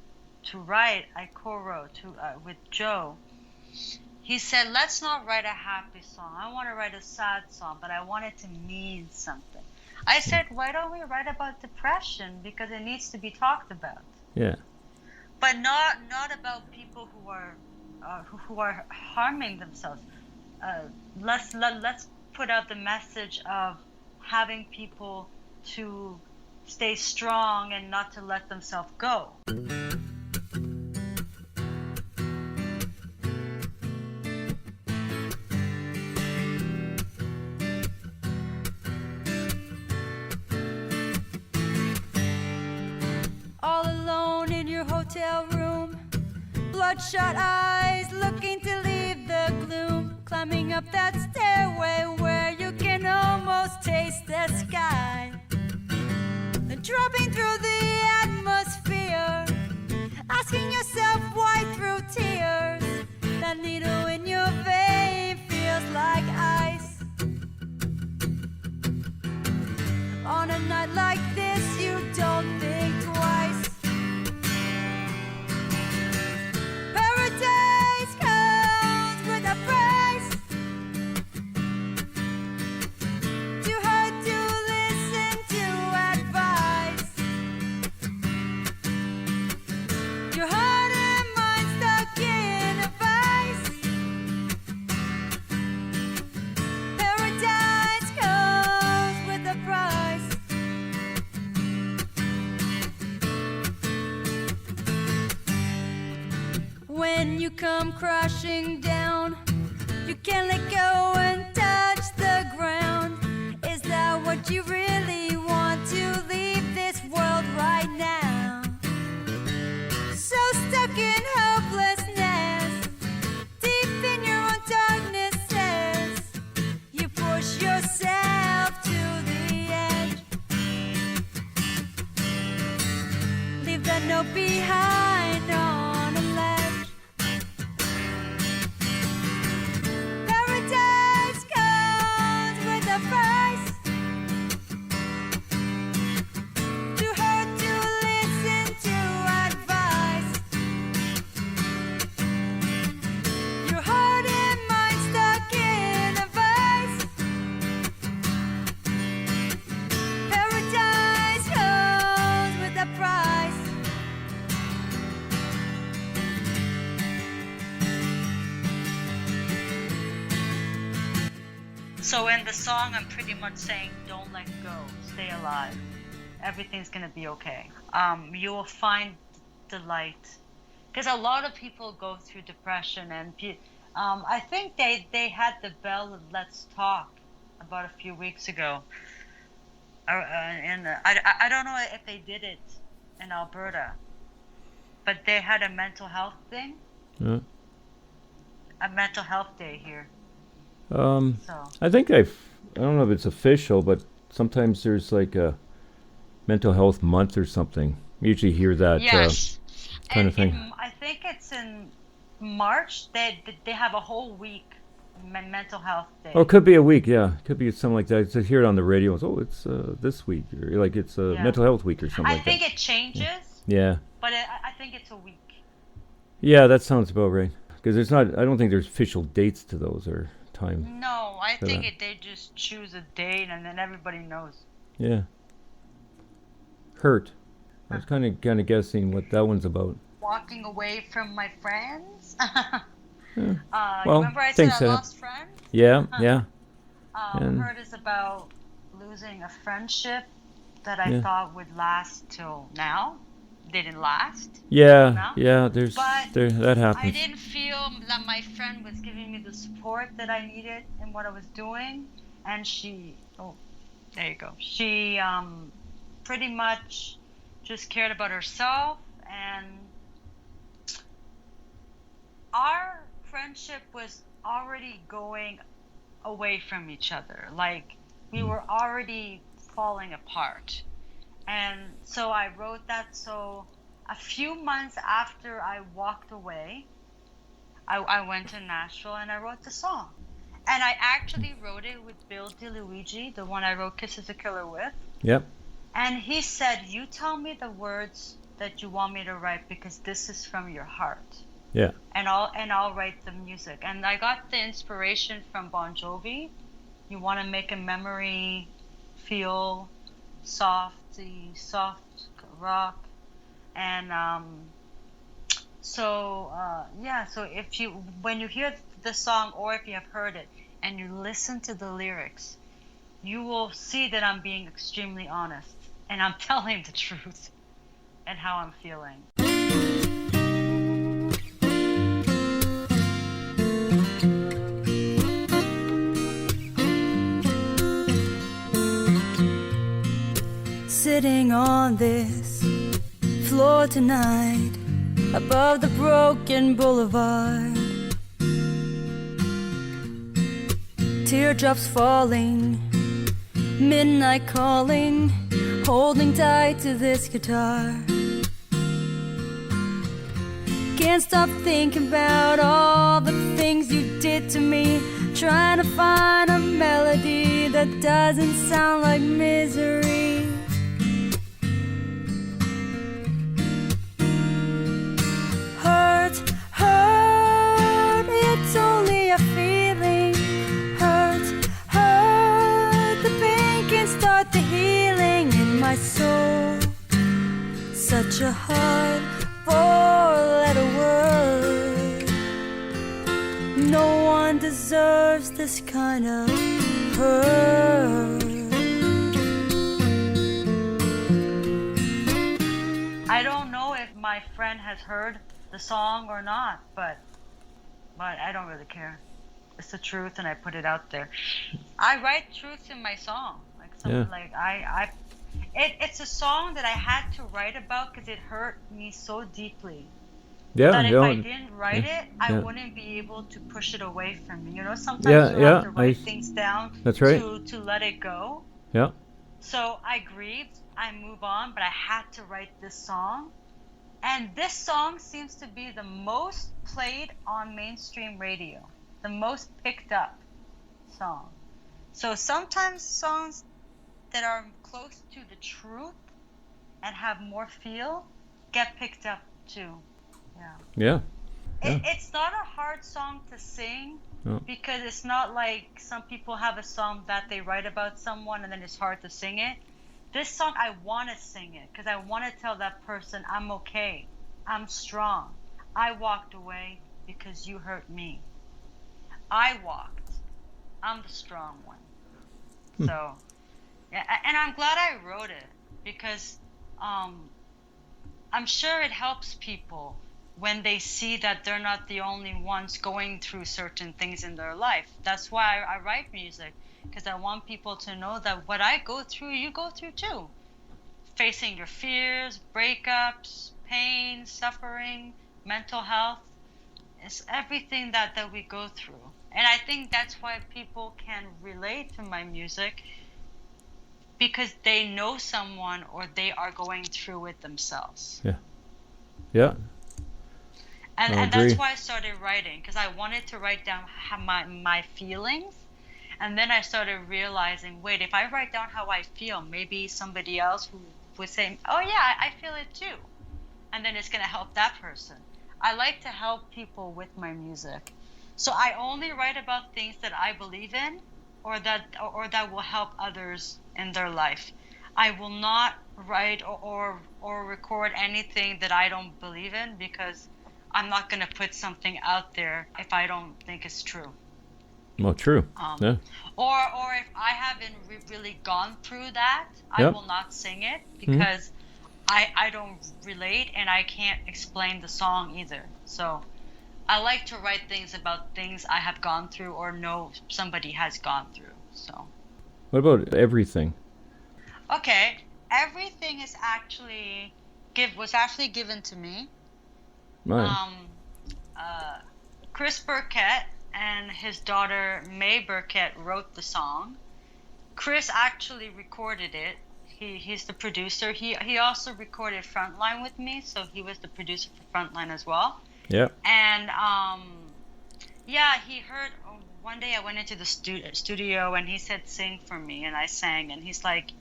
to write, I co-wrote with Joe. He said, let's not write a happy song. I want to write a sad song, but I want it to mean something. I said, why don't we write about depression? Because it needs to be talked about. Yeah. But not about people who are harming themselves. Let's put out the message of having people to stay strong and not to let themselves go. All alone in your hotel room, bloodshot eyes looking to leave the gloom, climbing up that stairway where you can almost taste the sky, and dropping through the atmosphere, asking yourself why through tears that needle in your vein feels like ice. On a night like this you don't think twice. Paradise comes with a price. Too hard to listen to advice. Your heart and mind stuck in a vice. Paradise comes with a price. When you come crashing down, you can't let go and touch the ground. Is that what you really want, to leave this world right now? So stuck in hopelessness, deep in your own darknesses, you push yourself to the edge. Leave that note behind on a ledge. Paradise comes with a price. Too hard to listen to advice. Your heart and mind stuck in a vice. Paradise comes with a price. So in the song, I'm pretty much saying, don't let go, stay alive. Everything's gonna be okay. You will find the light. Because a lot of people go through depression, and I think they had the Bell of Let's Talk about a few weeks ago. And I don't know if they did it in Alberta, but they had a mental health thing, Yeah. a mental health day here. So. So I think I don't know if it's official, but sometimes there's like a mental health month or something. You usually hear that yes, kind and of thing. I think it's in March. They have a whole week mental health day. Oh, it could be a week, yeah. It could be something like that. To hear it on the radio, it's this week, or like it's Yeah. mental health week or something I like think that. it changes, Yeah. but I think it's a week. Yeah, that sounds about right. Because there's not, I don't think there's official dates to those or time. No, I think that. they just choose a date and then everybody knows. Yeah. Hurt. I was kind of guessing what that one's about. Walking away from my friends. Yeah. You remember I said thanks, I Ed. lost friends? Yeah, yeah. And- Hurt is about losing a friendship that I Yeah. thought would last till now. Didn't last. Yeah, No? yeah, But that I happens. didn't feel that my friend was giving me the support that I needed in what I was doing. And there you go. She pretty much just cared about herself, and our friendship was already going away from each other. Like, we were already falling apart. And so I wrote that. So a few months after I walked away, I went to Nashville and I wrote the song. And I actually wrote it with Bill DeLuigi, the one I wrote Kisses a Killer with. Yep. And he said, "You tell me the words that you want me to write, because this is from your heart. Yeah. And I'll write the music." And I got the inspiration from Bon Jovi. You want to make a memory feel soft rock. And so when you hear the song, or if you have heard it and you listen to the lyrics, you will see that I'm being extremely honest and I'm telling the truth and how I'm feeling. Sitting on this floor tonight, above the broken boulevard, teardrops falling, midnight calling, holding tight to this guitar. Can't stop thinking about all the things you did to me, trying to find a melody that doesn't sound like misery. Hurt, it's only a feeling. Hurt, the pain can start the healing in my soul. Such a hard four-letter word. No one deserves this kind of hurt. I don't know if my friend has heard the song or not, but I don't really care. It's the truth, and I put it out there. I write truth in my song, it's a song that I had to write about because it hurt me so deeply. Yeah. That if yeah. I didn't write yeah, it, I yeah. wouldn't be able to push it away from me. You know, sometimes you have to write things down That's right. to let it go. Yeah. So I grieved, I move on, but I had to write this song. And this song seems to be the most played on mainstream radio, the most picked up song. So sometimes songs that are close to the truth and have more feel get picked up too. Yeah. It's not a hard song to sing, No. because it's not like some people have a song that they write about someone and then it's hard to sing it. This song, I want to sing it because I want to tell that person, I'm okay, I'm strong. I walked away because you hurt me. I walked. I'm the strong one. So, yeah, and I'm glad I wrote it because I'm sure it helps people when they see that they're not the only ones going through certain things in their life. That's why I write music, because I want people to know that what I go through, you go through too. Facing your fears, breakups, pain, suffering, mental health, it's everything that we go through. And I think that's why people can relate to my music, because they know someone or they are going through it themselves. Yeah. Yeah. I And that's agree. why I started writing, because I wanted to write down my feelings. And then I started realizing, wait, if I write down how I feel, maybe somebody else who would say, oh yeah, I feel it too, and then it's going to help that person. I like to help people with my music. So I only write about things that I believe in, or that will help others in their life. I will not write or record anything that I don't believe in, because I'm not going to put something out there if I don't think it's true. Well, true. Um, Yeah. or if I haven't really gone through that, I Yep. will not sing it, Mhm. because I don't relate, and I can't explain the song either. So I like to write things about things I have gone through or know somebody has gone through. So What about everything? okay, everything is actually was actually given to me. Right. Um, uh, Chris Burkett and his daughter May Burkett wrote the song. Chris actually recorded it. He's the producer. He also recorded Frontline with me, so he was the producer for Frontline as well. Yeah. And yeah, he heard one day I went into the studio and he said, "Sing for me," and I sang, and he's like,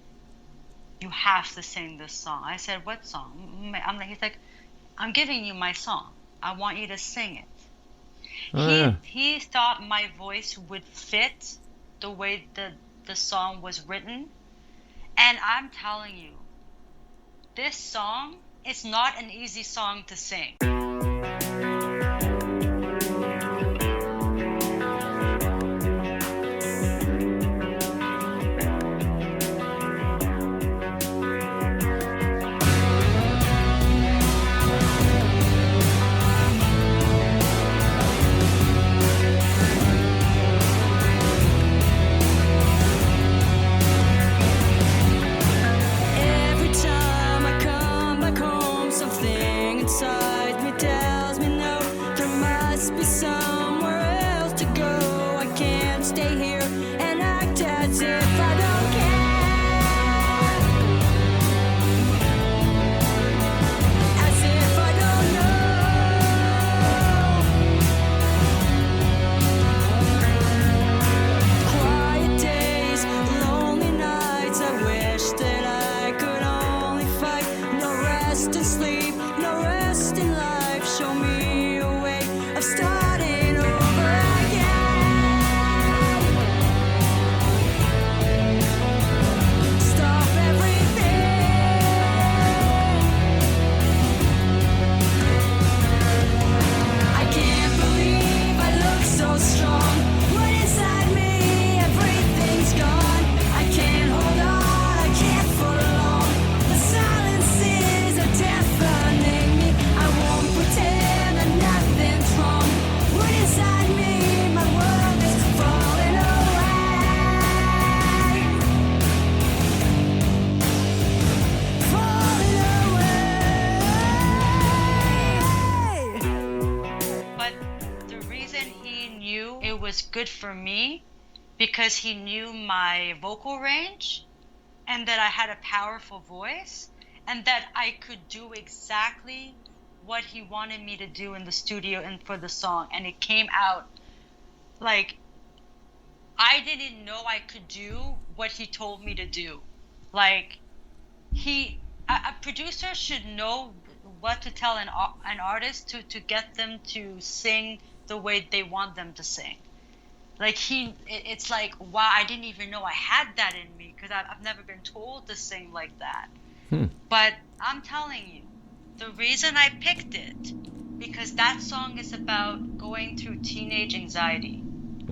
"You have to sing this song." I said, "What song?" He's like, "I'm giving you my song. I want you to sing it." Oh, yeah. He thought my voice would fit the way the song was written. And I'm telling you, this song is not an easy song to sing. Every time I come back home, something inside me tells me no. There must be somewhere else to go. I can't stay here and act as if I don't care. As if I don't know. Quiet days, lonely nights. I wish that I could only fight. No rest in sleep, no rest in life. Show me a way of starting over again. Stop everything. I can't believe I look so strong. When inside me everything's gone. I can't hold on, I can't for long. The silences are deafening me. I won't pretend that nothing's wrong. When inside me my world is falling away. Falling away. But the reason he knew it was good for me, because he knew my vocal range, and that I had a powerful voice, and that I could do exactly what he wanted me to do in the studio and for the song. And it came out like I didn't know I could do what he told me to do. Like a producer should know what to tell an artist to get them to sing the way they want them to sing. Like it's like, wow, I didn't even know I had that in me, because I've never been told to sing like that. But I'm telling you, the reason I picked it, because that song is about going through teenage anxiety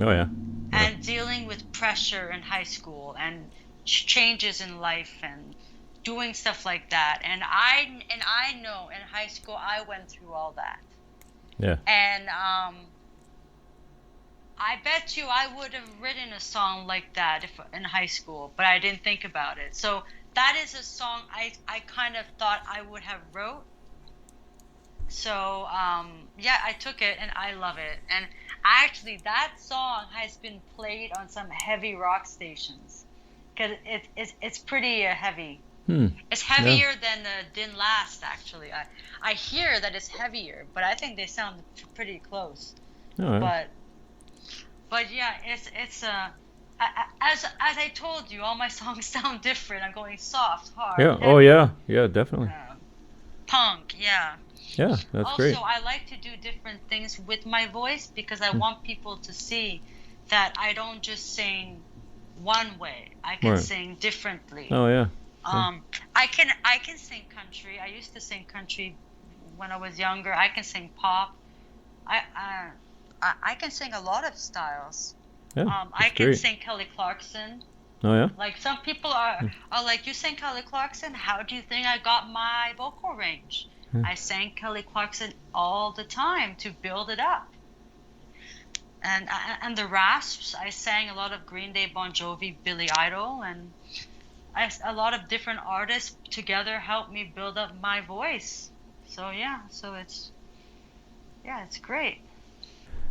Oh, yeah. and dealing with pressure in high school and changes in life and doing stuff like that. And I know in high school I went through all that. Yeah. And I bet you I would have written a song like that if in high school, but I didn't think about it. So that is a song I kind of thought I would have wrote. So yeah, I took it and I love it. And actually, that song has been played on some heavy rock stations, because it's pretty heavy. It's heavier than Didn't Last, actually. I hear that it's heavier, but I think they sound pretty close. Oh, yeah. But yeah, as I told you, all my songs sound different. I'm going soft, hard, Yeah. heavy, Oh, yeah. Yeah, definitely. punk, yeah. Yeah, that's Also, great. I like to do different things with my voice because I want people to see that I don't just sing one way. I can Right. sing differently. Oh, yeah. I can sing country. I used to sing country when I was younger. I can sing pop. I can sing a lot of styles. Yeah, I that's can great. sing Kelly Clarkson. Oh, yeah? Like some people are like, you sing Kelly Clarkson? How do you think I got my vocal range? I sang Kelly Clarkson all the time to build it up. And the rasps, I sang a lot of Green Day, Bon Jovi, Billy Idol, and a lot of different artists together helped me build up my voice. So yeah, it's great.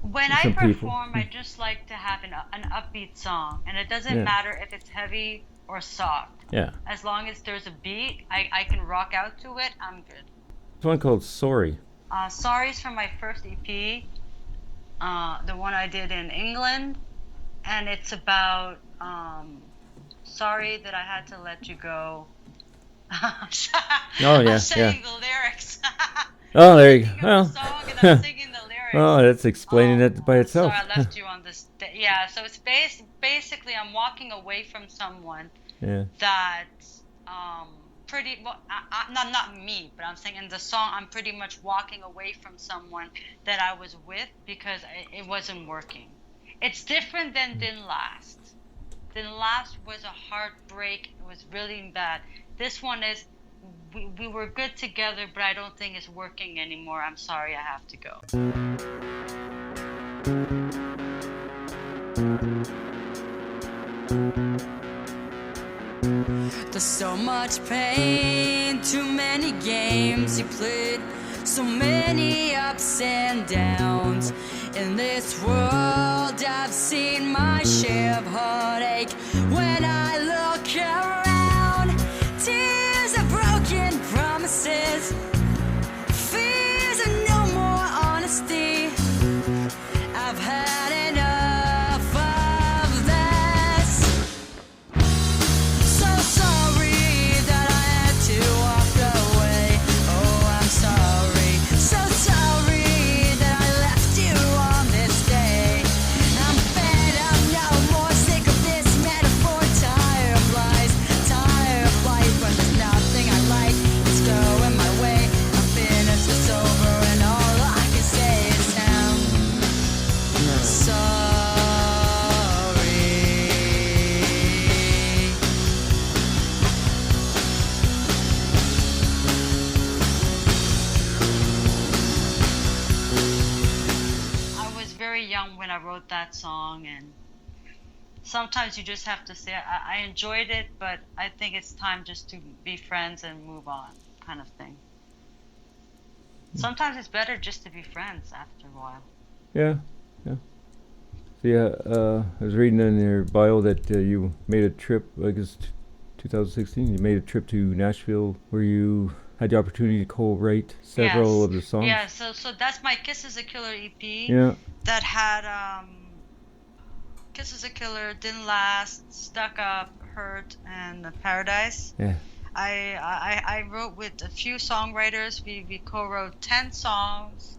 When I Some people. perform, I just like to have an upbeat song, and it doesn't matter if it's heavy or soft. Yeah. As long as there's a beat, I can rock out to it. I'm good. There's one called Sorry. Sorry's from my first EP, the one I did in England, and it's about sorry that I had to let you go. Oh, yeah, I'm saying the lyrics. Oh, there you go. Thinking of Well, the song and I'm singing the lyrics. oh, that's explaining it by itself. Sorry, I left you on this. Yeah, so it's basically I'm walking away from someone Yeah. that pretty well, not me, but I'm saying in the song I'm pretty much walking away from someone that I was with because it wasn't working. It's different than Didn't Last. Didn't Last was a heartbreak. It was really bad. This one is we were good together, but I don't think it's working anymore. I'm sorry, I have to go. There's so much pain, too many games you played, so many ups and downs. In this world, I've seen my share of heartache. When I look around, tears of broken promises, fears of no more honesty. I've had enough of this. So sorry that I had to walk away. Oh, I'm sorry, so sorry that I left you on this day. I'm fed up, no more sick of this metaphor. Tired of lies, tired of life when there's nothing I like. It's going my way. I'm finished, it's over, and all I can say is sorry. I was very young when I wrote that song, and sometimes you just have to say I enjoyed it, but I think it's time just to be friends and move on, kind of thing. Sometimes it's better just to be friends after a while. Yeah. Yeah. So, yeah, I was reading in your bio that you made a trip, I guess 2016, you made a trip to Nashville where you had the opportunity to co-write several Yes. of the songs. Yeah, so that's my Kiss is a Killer EP Yeah. that had Kiss is a Killer, Didn't Last, Stuck Up, Hurt, and Paradise. Yeah. I wrote with a few songwriters. We co-wrote 10 songs.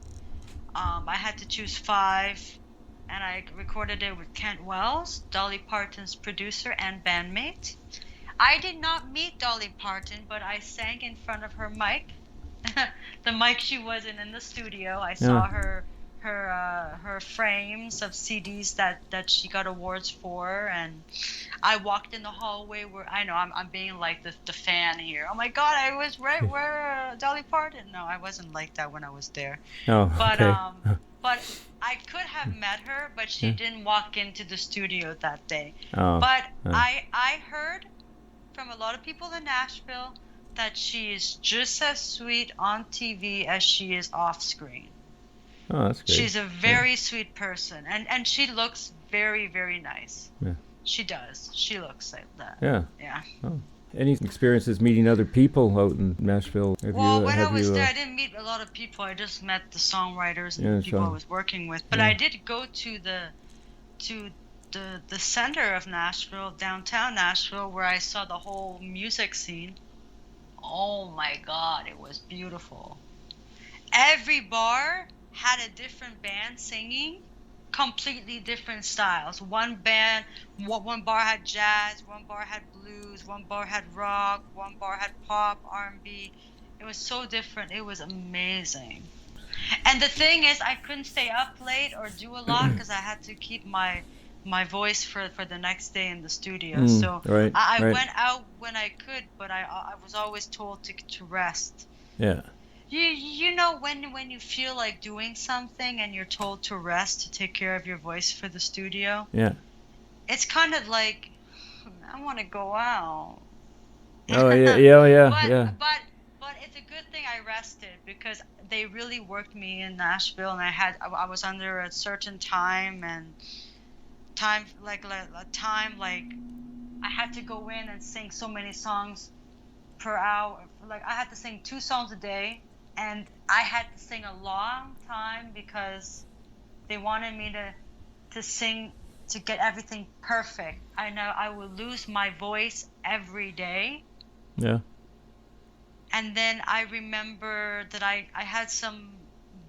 I had to choose 5, and I recorded it with Kent Wells, Dolly Parton's producer and bandmate. I did not meet Dolly Parton, but I sang in front of her mic. The mic she wasn't in the studio. I saw her frames of CDs that she got awards for, and I walked in the hallway where I know I'm being like the fan here. Oh my God, I was right where Dolly Parton. No, I wasn't like that when I was there. Oh, But okay. but I could have met her, but she didn't walk into the studio that day. Oh. But Oh. I heard from a lot of people in Nashville that she is just as sweet on TV as she is off screen. Oh, that's good. She's a very sweet person, and she looks very, very nice. Yeah. She does. She looks like that. Yeah. Yeah. Oh. Any experiences meeting other people out in Nashville? Well, when I was there, I didn't meet a lot of people. I just met the songwriters and the people I was working with. But I did go to the center of Nashville, downtown Nashville, where I saw the whole music scene. Oh my God, it was beautiful. Every bar had a different band singing, completely different styles. One bar had jazz, one bar had blues, one bar had rock, one bar had pop, R&B. It was so different. It was amazing. And the thing is, I couldn't stay up late or do a lot because I had to keep my voice for the next day in the studio. So I went out when I could, but I was always told to rest. Yeah. You know when you feel like doing something and you're told to rest to take care of your voice for the studio? Yeah. It's kind of like, I want to go out. Oh yeah. But it's a good thing I rested because they really worked me in Nashville, and I was under a certain time like I had to go in and sing so many songs per hour. Like I had to sing 2 songs a day, and I had to sing a long time because they wanted me to sing to get everything perfect. I know I would lose my voice every day. Yeah. And then I remember that I had some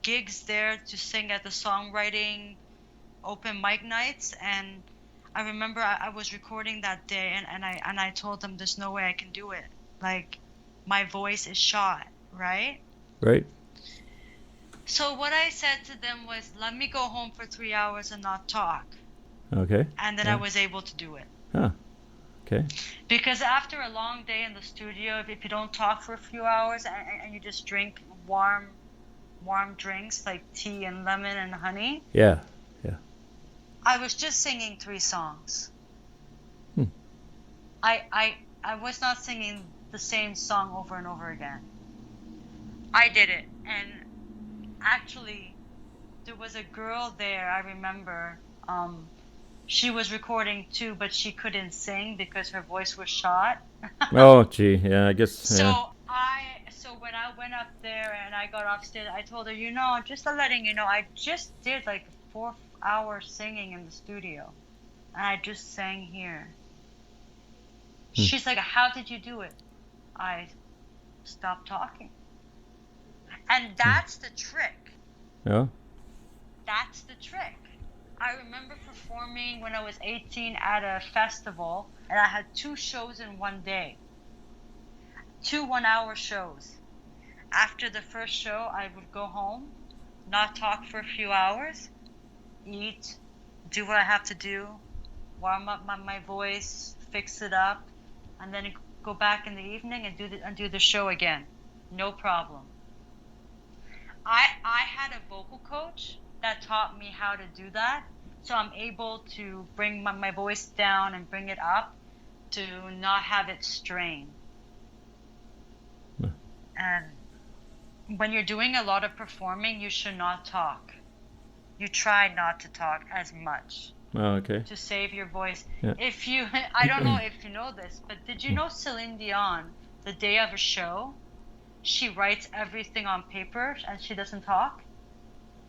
gigs there to sing at the songwriting open mic nights, and I remember I was recording that day, and I told them there's no way I can do it. Like, my voice is shot, right? Right. So what I said to them was, let me go home for 3 hours and not talk. Okay. And then I was able to do it. Huh. Okay. Because after a long day in the studio, if you don't talk for a few hours and you just drink warm drinks like tea and lemon and honey. Yeah. I was just singing 3 songs. I was not singing the same song over and over again. I did it. And actually, there was a girl there, I remember. She was recording too, but she couldn't sing because her voice was shot. Oh, gee. Yeah, I guess. So when I went up there and I got off stage, I told her, just letting you know, I just did like 4 hours singing in the studio, and I just sang here. She's like, how did you do it? I stopped talking. And that's the trick. Yeah. That's the trick. I remember performing when I was 18 at a festival, and I had 2 shows in one day. 2 one-hour shows. After the first show, I would go home, not talk for a few hours, eat, do what I have to do, warm up my voice, fix it up, and then go back in the evening and do the show again. No problem. I had a vocal coach that taught me how to do that, so I'm able to bring my voice down and bring it up to not have it strain. And when you're doing a lot of performing, you should not talk. You try not to talk as much. Oh, okay. To save your voice. Yeah. I don't know if you know this, but did you know Celine Dion, the day of a show, she writes everything on paper and she doesn't talk?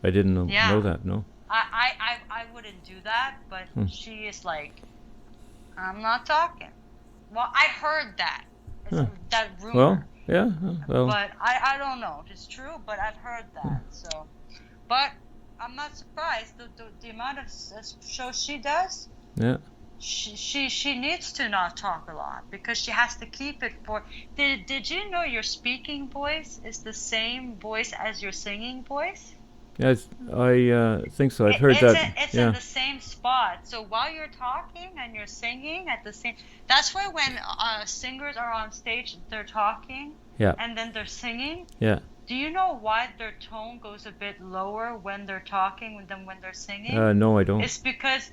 I didn't know that, no. I wouldn't do that, but she is like, I'm not talking. Well, I heard that. That rumor. Well, yeah. Well. But I don't know if it's true, but I've heard that. So, but I'm not surprised. The amount of shows she does. Yeah. She needs to not talk a lot because she has to keep it for. Did you know your speaking voice is the same voice as your singing voice? Yes, I think so. I've heard that. It's in the same spot. So while you're talking and you're singing at the same, that's why when singers are on stage, they're talking. Yeah. And then they're singing. Yeah. Do you know why their tone goes a bit lower when they're talking than when they're singing? No, I don't. It's because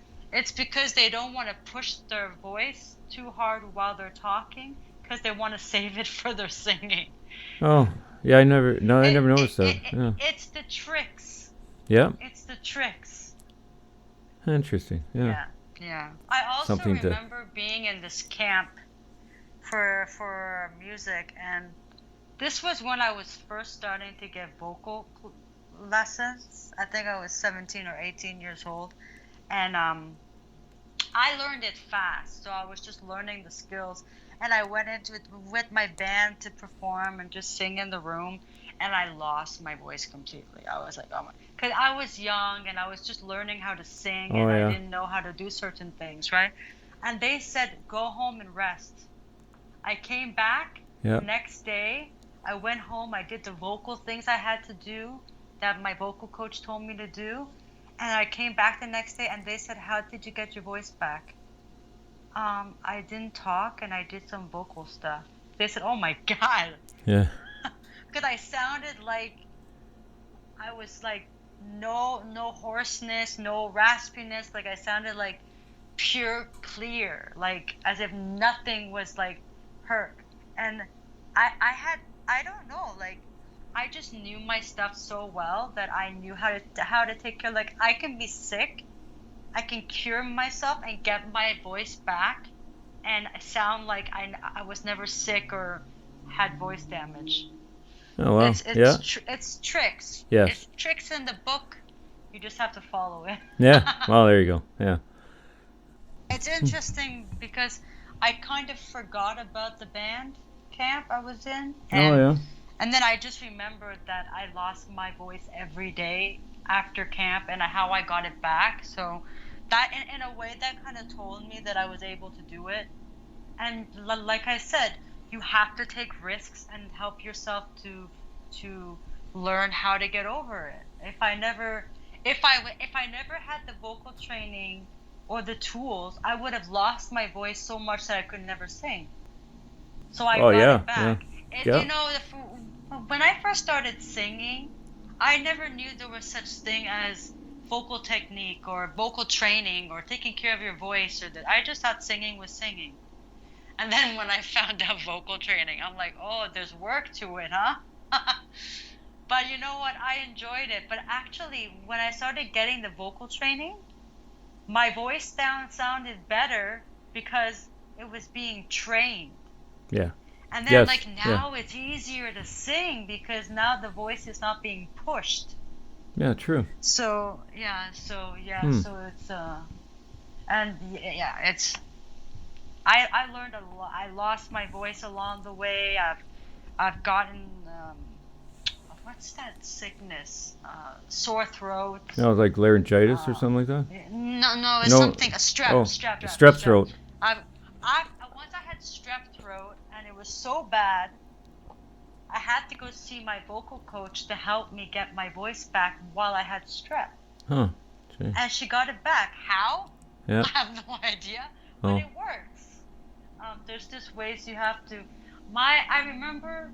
they don't want to push their voice too hard while they're talking because they want to save it for their singing. Oh, yeah, I never noticed that. Yeah. It's the tricks. Yeah. It's the tricks. Interesting. Yeah. Yeah. I also remember being in this camp for music, and this was when I was first starting to get vocal lessons. I think I was 17 or 18 years old, and I learned it fast. So I was just learning the skills, and I went into it with my band to perform and just sing in the room, and I lost my voice completely. I was like, oh my, because I was young and I was just learning how to sing, Oh, and yeah. I didn't know how to do certain things, right? And they said, go home and rest. I came back Yeah. the next day. I went home. I did the vocal things I had to do that my vocal coach told me to do. And I came back the next day and they said, how did you get your voice back? I didn't talk and I did some vocal stuff. They said, oh my God. Yeah. Because I sounded like I was like no hoarseness, no raspiness. Like I sounded like pure clear, like as if nothing was like hurt. And I don't know, like I just knew my stuff so well that I knew how to take care. Like I can be sick, I can cure myself and get my voice back and sound like I was never sick or had voice damage. Oh, wow. Yeah. It's tricks. Yes. It's tricks in the book. You just have to follow it. Yeah. Well, there you go. Yeah. It's interesting because I kind of forgot about the band camp I was in. And, Oh, yeah. And then I just remembered that I lost my voice every day after camp and how I got it back. So that, in a way, that kind of told me that I was able to do it. And like I said, you have to take risks and help yourself to learn how to get over it. If I never had the vocal training or the tools, I would have lost my voice so much that I could never sing. So I got it back. Yeah. You know, when I first started singing, I never knew there was such thing as vocal technique or vocal training or taking care of your voice, or that. I just thought singing was singing. And then when I found out vocal training, I'm like, oh, there's work to it, huh? But you know what? I enjoyed it. But actually, when I started getting the vocal training, my voice sounded better because it was being trained. Yeah. And then now it's easier to sing because now the voice is not being pushed. Yeah, true. So it's it's I learned a lot. I lost my voice along the way. I've gotten what's that sickness? Sore throat. No, like laryngitis or something like that? No, it's something, a strep. Strep throat. Once I had strep throat, and it was so bad, I had to go see my vocal coach to help me get my voice back while I had strep. Huh. Gee. And she got it back. How? Yeah. I have no idea, but it works. There's just ways you have to. I remember,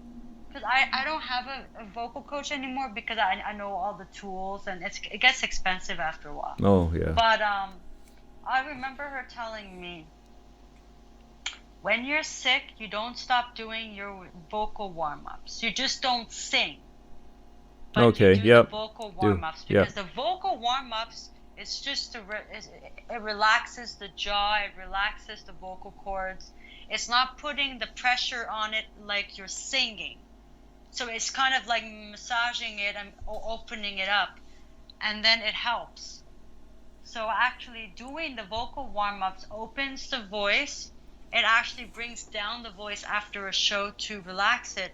because I don't have a vocal coach anymore because I know all the tools and it gets expensive after a while. Oh, yeah. But I remember her telling me, when you're sick, you don't stop doing your vocal warm-ups. You just don't sing. But you do the vocal warm-ups because the vocal warm-ups, it's just it relaxes the jaw, it relaxes the vocal cords. It's not putting the pressure on it like you're singing. So it's kind of like massaging it and opening it up, and then it helps. So actually doing the vocal warm-ups opens the voice. It actually brings down the voice after a show to relax it,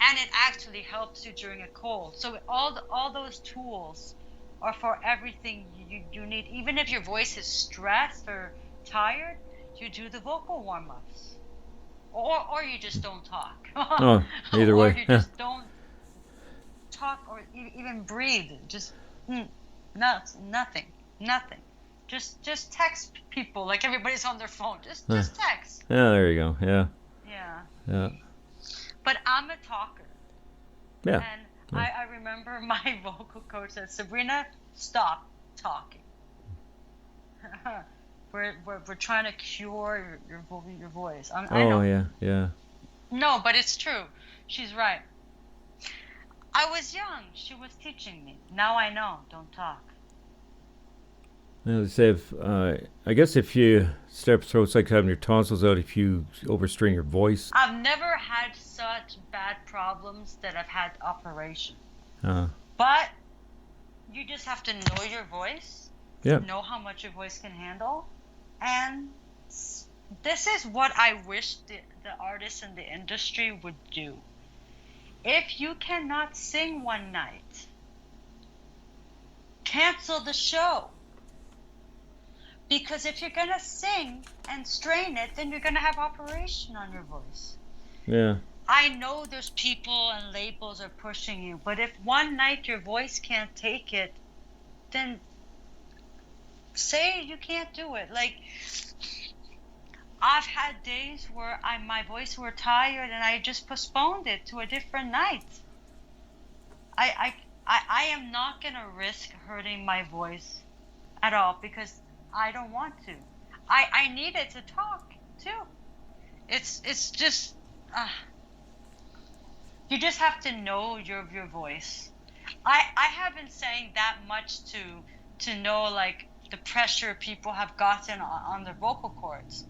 and it actually helps you during a cold. So all those tools are for everything you need. Even if your voice is stressed or tired, you do the vocal warm-ups. Or you just don't talk. Oh, either way. Or you just don't talk or even breathe. Just nothing. Just text people like everybody's on their phone. Just text. Yeah, there you go. Yeah. Yeah. But I'm a talker. Yeah. And I remember my vocal coach said, Sabrina, stop talking. We're trying to cure your voice. I know. Yeah. No, but it's true. She's right. I was young. She was teaching me. Now I know. Don't talk. As I say, I guess if you step throat, it's like having your tonsils out if you overstrain your voice. I've never had such bad problems that I've had operation. But you just have to know your voice, Yeah. know how much your voice can handle, and this is what I wish the artists in the industry would do. If you cannot sing one night, cancel the show. Because if you're going to sing and strain it, then you're going to have operation on your voice. Yeah. I know there's people and labels are pushing you, but if one night your voice can't take it, then say you can't do it. Like, I've had days where my voice were tired and I just postponed it to a different night. I am not going to risk hurting my voice at all because I don't want to. I need it to talk too. It's just you just have to know your voice. I haven't sang that much to know like the pressure people have gotten on their vocal cords,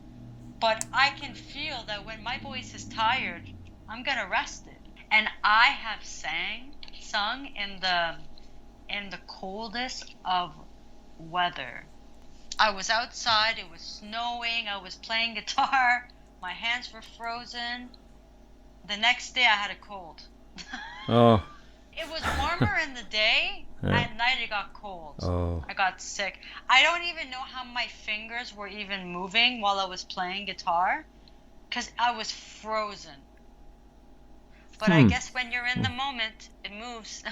but I can feel that when my voice is tired, I'm gonna rest it. And I have sung in the coldest of weather. I was outside, it was snowing, I was playing guitar, my hands were frozen. The next day I had a cold. Oh. It was warmer in the day, Yeah. at night it got cold. Oh. I got sick. I don't even know how my fingers were even moving while I was playing guitar, because I was frozen. But I guess when you're in the moment, it moves.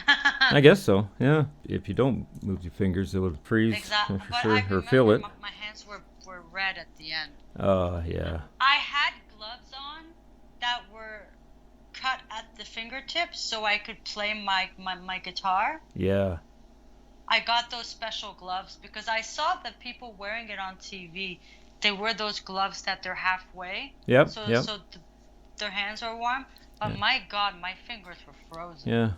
I guess so, yeah. If you don't move your fingers, it will freeze Exactly. for But sure, I or remember feel it. my hands were red at the end. Oh, yeah. I had gloves on that were cut at the fingertips so I could play my guitar. Yeah. I got those special gloves because I saw the people wearing it on TV. They wear those gloves that they're halfway. Yep, So yep. their hands are warm. But Yeah. my God, my fingers were frozen. Yeah.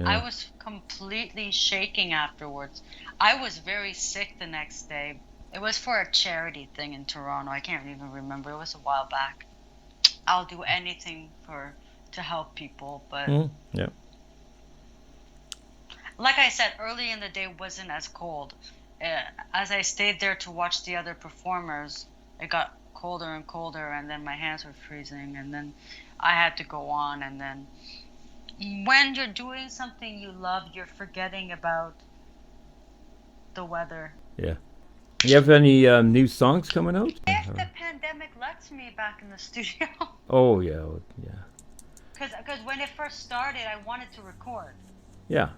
I was completely shaking afterwards. I was very sick the next day. It was for a charity thing in Toronto. I can't even remember. It was a while back. I'll do anything to help people, but Yeah. like I said, early in the day wasn't as cold. As I stayed there to watch the other performers, it got colder and colder, and then my hands were freezing, and then I had to go on. And then when you're doing something you love, you're forgetting about the weather. Yeah. You have any new songs coming out? If the pandemic lets me back in the studio. Oh, yeah. Yeah. Because when it first started, I wanted to record. Yeah.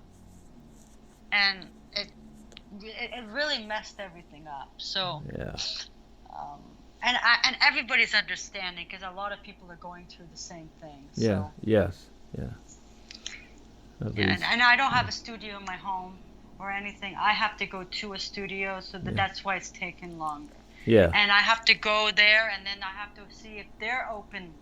And it really messed everything up. So, Yeah. and everybody's understanding because a lot of people are going through the same thing. Yeah. So, Yes. Yeah. At yeah, least. and I don't have a studio in my home or anything. I have to go to a studio, so that's why it's taken longer. Yeah. And I have to go there, and then I have to see if they're open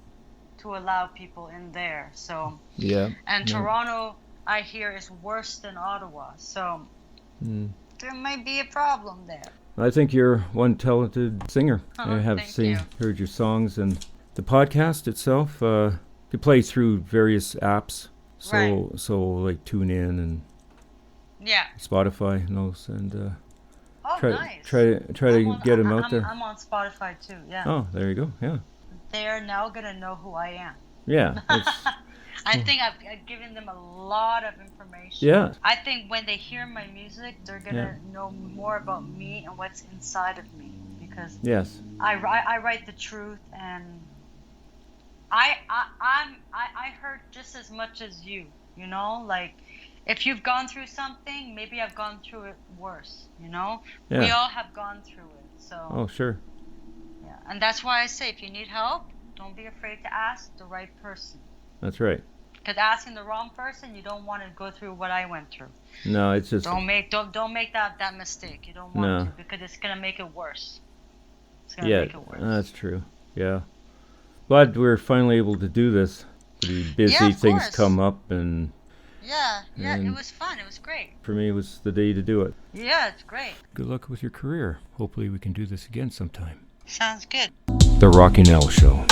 to allow people in there. So, Yeah. and Yeah. Toronto, I hear, is worse than Ottawa. So there might be a problem there. I think you're one talented singer. I have Thank you. heard your songs, and the podcast itself. You play through various apps, so like TuneIn and Yeah. Spotify and those, and Oh, try nice. to get them out I'm, there. I'm on Spotify too. Yeah. Oh, there you go. Yeah. They're now gonna know who I am. Yeah. It's, I think I've given them a lot of information. yeah. I think when they hear my music, they're gonna know more about me and what's inside of me, because Yes. I write the truth, and I hurt just as much as you. You know, like if you've gone through something, maybe I've gone through it worse. You know, Yeah. we all have gone through it. So Oh, sure. yeah, and that's why I say if you need help, don't be afraid to ask the right person. That's right. Because asking the wrong person, you don't want to go through what I went through. No, it's just Don't make that mistake. You don't want No. to, because it's gonna make it worse. It's gonna yeah. make it worse. That's true. Yeah. But we're finally able to do this. Pretty busy Yeah, of things course. come up, and Yeah, Yeah, And it was fun. It was great. for me, it was the day to do it. Yeah, it's great. Good luck with your career. Hopefully we can do this again sometime. Sounds good. The Rockin' L Show.